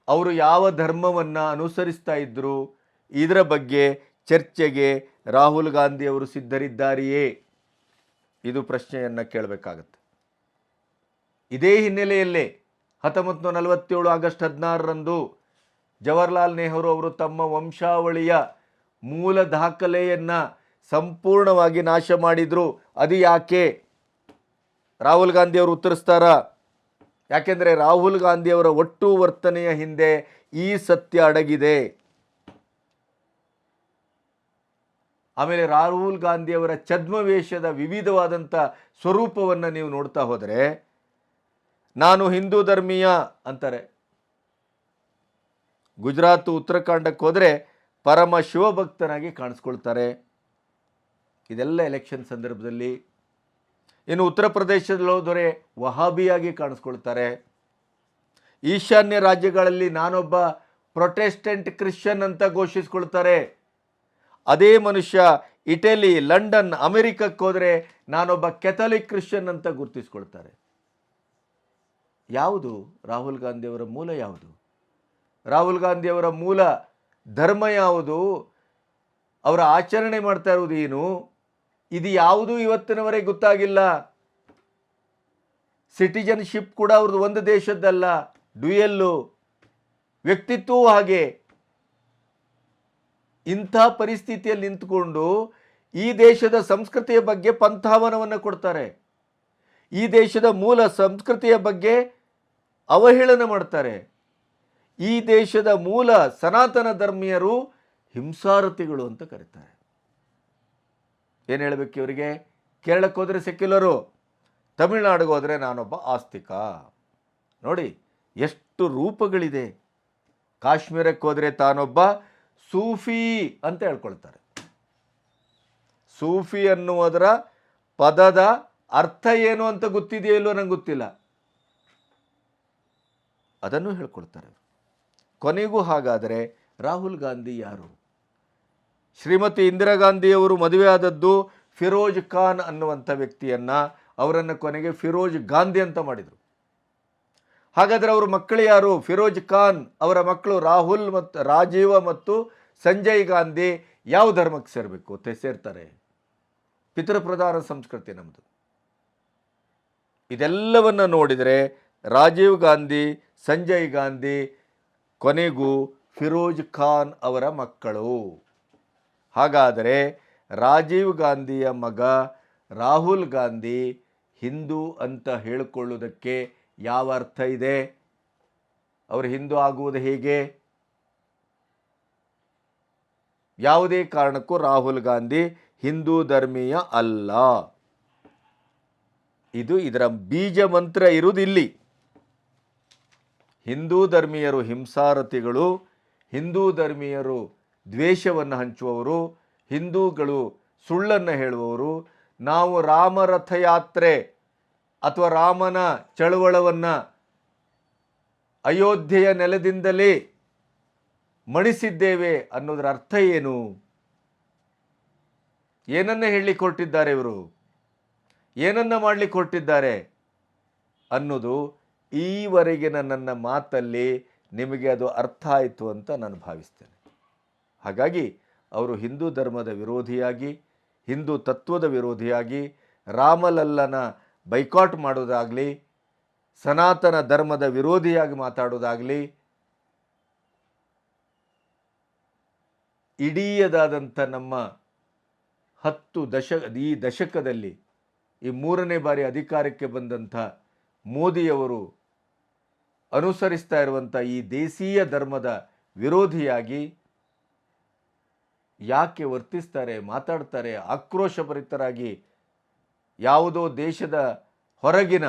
ಅವರು ಯಾವ ಧರ್ಮವನ್ನು ಅನುಸರಿಸ್ತಾ ಇದ್ರು? ಇದರ ಬಗ್ಗೆ ಚರ್ಚೆಗೆ ರಾಹುಲ್ ಗಾಂಧಿ ಅವರು ಸಿದ್ಧರಿದ್ದಾರೆಯೇ? ಇದು ಪ್ರಶ್ನೆಯನ್ನು ಕೇಳಬೇಕಾಗತ್ತೆ. ಇದೇ ಹಿನ್ನೆಲೆಯಲ್ಲೇ 1947 ಆಗಸ್ಟ್ 16ರಂದು ಜವಾಹರ್ಲಾಲ್ ನೆಹರು ಅವರು ತಮ್ಮ ವಂಶಾವಳಿಯ ಮೂಲ ದಾಖಲೆಯನ್ನು ಸಂಪೂರ್ಣವಾಗಿ ನಾಶ ಮಾಡಿದರು. ಅದು ಯಾಕೆ? ರಾಹುಲ್ ಗಾಂಧಿಯವರು ಉತ್ತರಿಸ್ತಾರಾ? ಯಾಕೆಂದರೆ ರಾಹುಲ್ ಗಾಂಧಿಯವರ ಒಟ್ಟು ವರ್ತನೆಯ ಹಿಂದೆ ಈ ಸತ್ಯ ಅಡಗಿದೆ. ಆಮೇಲೆ ರಾಹುಲ್ ಗಾಂಧಿಯವರ ಛದ್ಮವೇಷದ ವಿವಿಧವಾದಂಥ ಸ್ವರೂಪವನ್ನು ನೀವು ನೋಡ್ತಾ ಹೋದರೆ, ನಾನು ಹಿಂದೂ ಧರ್ಮೀಯ ಅಂತಾರೆ. ಗುಜರಾತ್ ಉತ್ತರಾಖಂಡಕ್ಕೆ ಹೋದರೆ ಪರಮ ಶಿವಭಕ್ತನಾಗಿ ಕಾಣಿಸ್ಕೊಳ್ತಾರೆ. ಇದೆಲ್ಲ ಎಲೆಕ್ಷನ್ ಸಂದರ್ಭದಲ್ಲಿ. ಇನ್ನು ಉತ್ತರ ಪ್ರದೇಶದಲ್ಲಿ ಹೋದರೆ ವಹಾಬಿಯಾಗಿ ಕಾಣಿಸ್ಕೊಳ್ತಾರೆ. ಈಶಾನ್ಯ ರಾಜ್ಯಗಳಲ್ಲಿ ನಾನೊಬ್ಬ ಪ್ರೊಟೆಸ್ಟೆಂಟ್ ಕ್ರಿಶ್ಚಿಯನ್ ಅಂತ ಘೋಷಿಸ್ಕೊಳ್ತಾರೆ. ಅದೇ ಮನುಷ್ಯ ಇಟಲಿ, ಲಂಡನ್, ಅಮೆರಿಕಕ್ಕೆ ಹೋದರೆ ನಾನೊಬ್ಬ ಕೆಥಲಿಕ್ ಕ್ರಿಶ್ಚಿಯನ್ ಅಂತ ಗುರುತಿಸ್ಕೊಳ್ತಾರೆ. ಯಾವುದು ರಾಹುಲ್ ಗಾಂಧಿಯವರ ಮೂಲ? ಯಾವುದು ರಾಹುಲ್ ಗಾಂಧಿಯವರ ಮೂಲ ಧರ್ಮ? ಯಾವುದು ಅವರ ಆಚರಣೆ ಮಾಡ್ತಾ ಇರುವುದು ಏನು? ಇದು ಯಾವುದು ಇವತ್ತಿನವರೆಗೆ ಗೊತ್ತಾಗಿಲ್ಲ. ಸಿಟಿಜನ್ಶಿಪ್ ಕೂಡ ಅವ್ರದ್ದು ಒಂದು ದೇಶದ್ದಲ್ಲ, ಡ್ಯುಯಲ್ಲು. ವ್ಯಕ್ತಿತ್ವವೂ ಹಾಗೆ. ಇಂಥ ಪರಿಸ್ಥಿತಿಯಲ್ಲಿ ನಿಂತುಕೊಂಡು ಈ ದೇಶದ ಸಂಸ್ಕೃತಿಯ ಬಗ್ಗೆ ಪಂಥಾವನವನ್ನು ಕೊಡ್ತಾರೆ. ಈ ದೇಶದ ಮೂಲ ಸಂಸ್ಕೃತಿಯ ಬಗ್ಗೆ ಅವಹೇಳನ ಮಾಡ್ತಾರೆ. ಈ ದೇಶದ ಮೂಲ ಸನಾತನ ಧರ್ಮೀಯರು ಹಿಂಸಾರತಿಗಳು ಅಂತ ಕರೀತಾರೆ. ಏನು ಹೇಳಬೇಕು ಇವರಿಗೆ? ಕೇರಳಕ್ಕೆ ಹೋದರೆ ಸೆಕ್ಯುಲರು, ತಮಿಳುನಾಡಿಗೆ ಹೋದರೆ ನಾನೊಬ್ಬ ಆಸ್ತಿಕ. ನೋಡಿ ಎಷ್ಟು ರೂಪಗಳಿದೆ. ಕಾಶ್ಮೀರಕ್ಕೆ ಹೋದರೆ ತಾನೊಬ್ಬ ಸೂಫಿ ಅಂತ ಹೇಳ್ಕೊಳ್ತಾರೆ. ಸೂಫಿ ಅನ್ನುವುದರ ಪದದ ಅರ್ಥ ಏನು ಅಂತ ಗೊತ್ತಿದೆಯೋ ಇಲ್ಲೋ ನಂಗೆ ಗೊತ್ತಿಲ್ಲ, ಅದನ್ನು ಹೇಳ್ಕೊಳ್ತಾರೆ. ಕೊನೆಗೂ ಹಾಗಾದರೆ ರಾಹುಲ್ ಗಾಂಧಿ ಯಾರು? ಶ್ರೀಮತಿ ಇಂದಿರಾ ಗಾಂಧಿಯವರು ಮದುವೆ ಆದದ್ದು ಫಿರೋಜ್ ಖಾನ್ ಅನ್ನುವಂಥ ವ್ಯಕ್ತಿಯನ್ನು, ಅವರನ್ನು ಕೊನೆಗೆ ಫಿರೋಜ್ ಗಾಂಧಿ ಅಂತ ಮಾಡಿದರು. ಹಾಗಾದರೆ ಅವರು ಮಕ್ಕಳು ಯಾರು? ಫಿರೋಜ್ ಖಾನ್ ಅವರ ಮಕ್ಕಳು ರಾಹುಲ್ ಮತ್ತು ರಾಜೀವ ಮತ್ತು ಸಂಜಯ್ ಗಾಂಧಿ ಯಾವ ಧರ್ಮಕ್ಕೆ ಸೇರಬೇಕು? ಸೇರ್ತಾರೆ. ಪಿತೃಪ್ರಧಾನ ಸಂಸ್ಕೃತಿ ನಮ್ಮದು. ಇದೆಲ್ಲವನ್ನು ನೋಡಿದರೆ ರಾಜೀವ್ ಗಾಂಧಿ, ಸಂಜಯ್ ಗಾಂಧಿ ಕೊನೆಗೂ ಫಿರೋಜ್ ಖಾನ್ ಅವರ ಮಕ್ಕಳು. ಹಾಗಾದರೆ ರಾಜೀವ್ ಗಾಂಧಿಯ ಮಗ ರಾಹುಲ್ ಗಾಂಧಿ ಹಿಂದೂ ಅಂತ ಹೇಳಿಕೊಳ್ಳುವುದಕ್ಕೆ ಯಾವ ಅರ್ಥ ಇದೆ? ಅವರು ಹಿಂದೂ ಆಗುವುದು ಹೇಗೆ? ಯಾವುದೇ ಕಾರಣಕ್ಕೂ ರಾಹುಲ್ ಗಾಂಧಿ ಹಿಂದೂ ಧರ್ಮೀಯ ಅಲ್ಲ. ಇದರ ಬೀಜ ಮಂತ್ರ ಇರುವುದಿಲ್ಲಿ. ಹಿಂದೂ ಧರ್ಮೀಯರು ಹಿಂಸಾರತಿಗಳು, ಹಿಂದೂ ಧರ್ಮೀಯರು ದ್ವೇಷವನ್ನು ಹಂಚುವವರು, ಹಿಂದೂಗಳು ಸುಳ್ಳನ್ನು ಹೇಳುವವರು. ನಾವು ರಾಮರಥಯಾತ್ರೆ ಅಥವಾ ರಾಮನ ಚಳುವಳವನ್ನು ಅಯೋಧ್ಯೆಯ ನೆಲದಿಂದಲೇ ಮಣಿಸಿದ್ದೇವೆ ಅನ್ನೋದರ ಅರ್ಥ ಏನು? ಏನನ್ನ ಹೇಳಲಿಕ್ಕೆ ಹೊರಟಿದ್ದಾರೆ ಇವರು? ಏನನ್ನ ಮಾಡಲಿಕ್ಕೆ ಹೊರಟಿದ್ದಾರೆ ಅನ್ನೋದು ಈವರೆಗಿನ ನನ್ನ ಮಾತಲ್ಲಿ ನಿಮಗೆ ಅದು ಅರ್ಥ ಆಯಿತು ಅಂತ ನಾನು ಭಾವಿಸ್ತೇನೆ. ಹಾಗಾಗಿ ಅವರು ಹಿಂದೂ ಧರ್ಮದ ವಿರೋಧಿಯಾಗಿ, ಹಿಂದೂ ತತ್ವದ ವಿರೋಧಿಯಾಗಿ, ರಾಮಲಲ್ಲನ ಬೈಕಾಟ್ ಮಾಡೋದಾಗಲಿ, ಸನಾತನ ಧರ್ಮದ ವಿರೋಧಿಯಾಗಿ ಮಾತಾಡೋದಾಗಲಿ, ಇಡೀಯದಾದಂಥ ನಮ್ಮ ಈ ದಶಕದಲ್ಲಿ ಈ 3ನೇ ಬಾರಿ ಅಧಿಕಾರಕ್ಕೆ ಬಂದಂಥ ಮೋದಿಯವರು ಅನುಸರಿಸ್ತಾ ಇರುವಂಥ ಈ ದೇಸೀಯ ಧರ್ಮದ ವಿರೋಧಿಯಾಗಿ ಯಾಕೆ ವರ್ತಿಸ್ತಾರೆ, ಮಾತಾಡ್ತಾರೆ? ಆಕ್ರೋಶಭರಿತರಾಗಿ ಯಾವುದೋ ದೇಶದ ಹೊರಗಿನ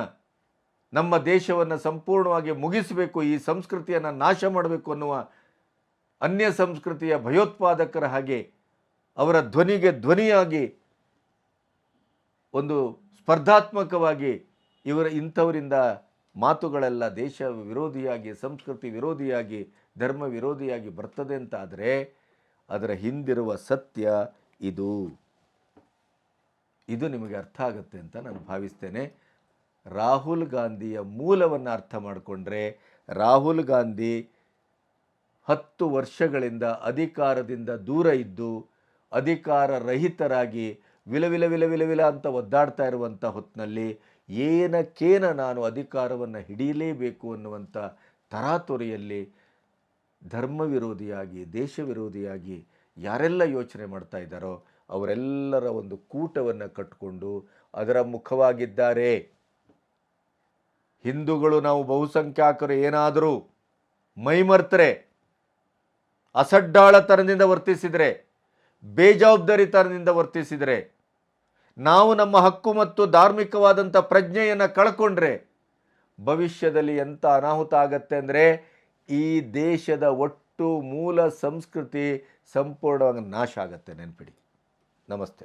ನಮ್ಮ ದೇಶವನ್ನು ಸಂಪೂರ್ಣವಾಗಿ ಮುಗಿಸಬೇಕು, ಈ ಸಂಸ್ಕೃತಿಯನ್ನು ನಾಶ ಮಾಡಬೇಕು ಅನ್ನುವ ಅನ್ಯ ಸಂಸ್ಕೃತಿಯ ಭಯೋತ್ಪಾದಕರ ಹಾಗೆ ಅವರ ಧ್ವನಿಗೆ ಧ್ವನಿಯಾಗಿ ಒಂದು ಸ್ಪರ್ಧಾತ್ಮಕವಾಗಿ ಇಂಥವರಿಂದ ಮಾತುಗಳೆಲ್ಲ ದೇಶ ವಿರೋಧಿಯಾಗಿ, ಸಂಸ್ಕೃತಿ ವಿರೋಧಿಯಾಗಿ, ಧರ್ಮ ವಿರೋಧಿಯಾಗಿ ಬರ್ತದೆ ಅಂತಾದರೆ ಅದರ ಹಿಂದಿರುವ ಸತ್ಯ ಇದು ನಿಮಗೆ ಅರ್ಥ ಆಗುತ್ತೆ ಅಂತ ನಾನು ಭಾವಿಸ್ತೇನೆ. ರಾಹುಲ್ ಗಾಂಧಿಯ ಮೂಲವನ್ನು ಅರ್ಥ ಮಾಡಿಕೊಂಡ್ರೆ, ರಾಹುಲ್ ಗಾಂಧಿ 10 ವರ್ಷಗಳಿಂದ ಅಧಿಕಾರದಿಂದ ದೂರ ಇದ್ದು ಅಧಿಕಾರ ರಹಿತರಾಗಿ ವಿಲ ಅಂತ ಒದ್ದಾಡ್ತಾ ಇರುವಂಥ ಹೊತ್ತಿನಲ್ಲಿ ಏನಕ್ಕೇನ ನಾನು ಅಧಿಕಾರವನ್ನು ಹಿಡಿಯಲೇಬೇಕು ಅನ್ನುವಂಥ ತರಾತುರಿಯಲ್ಲಿ ಧರ್ಮ ವಿರೋಧಿಯಾಗಿ, ದೇಶ ವಿರೋಧಿಯಾಗಿ ಯಾರೆಲ್ಲ ಯೋಚನೆ ಮಾಡ್ತಾ ಇದ್ದಾರೋ ಅವರೆಲ್ಲರ ಒಂದು ಕೂಟವನ್ನು ಕಟ್ಟಿಕೊಂಡು ಅದರ ಮುಖವಾಗಿದ್ದಾರೆ. ಹಿಂದೂಗಳು ನಾವು ಬಹುಸಂಖ್ಯಾತರು ಏನಾದರೂ ಮೈಮರ್ತರೆ, ಅಸಡ್ಡಾಳತನದಿಂದ ವರ್ತಿಸಿದರೆ, ಬೇಜವಾಬ್ದಾರಿತನದಿಂದ ವರ್ತಿಸಿದರೆ, ನಾವು ನಮ್ಮ ಹಕ್ಕು ಮತ್ತು ಧಾರ್ಮಿಕವಾದಂಥ ಪ್ರಜ್ಞೆಯನ್ನು ಕಳ್ಕೊಂಡ್ರೆ ಭವಿಷ್ಯದಲ್ಲಿ ಎಂಥ ಅನಾಹುತ ಆಗತ್ತೆ ಅಂದರೆ ಈ ದೇಶದ ಒಟ್ಟು ಮೂಲ ಸಂಸ್ಕೃತಿ ಸಂಪೂರ್ಣವಾಗಿ ನಾಶ ಆಗತ್ತೆ. ನೆನಪಿಡಿ. ನಮಸ್ತೆ.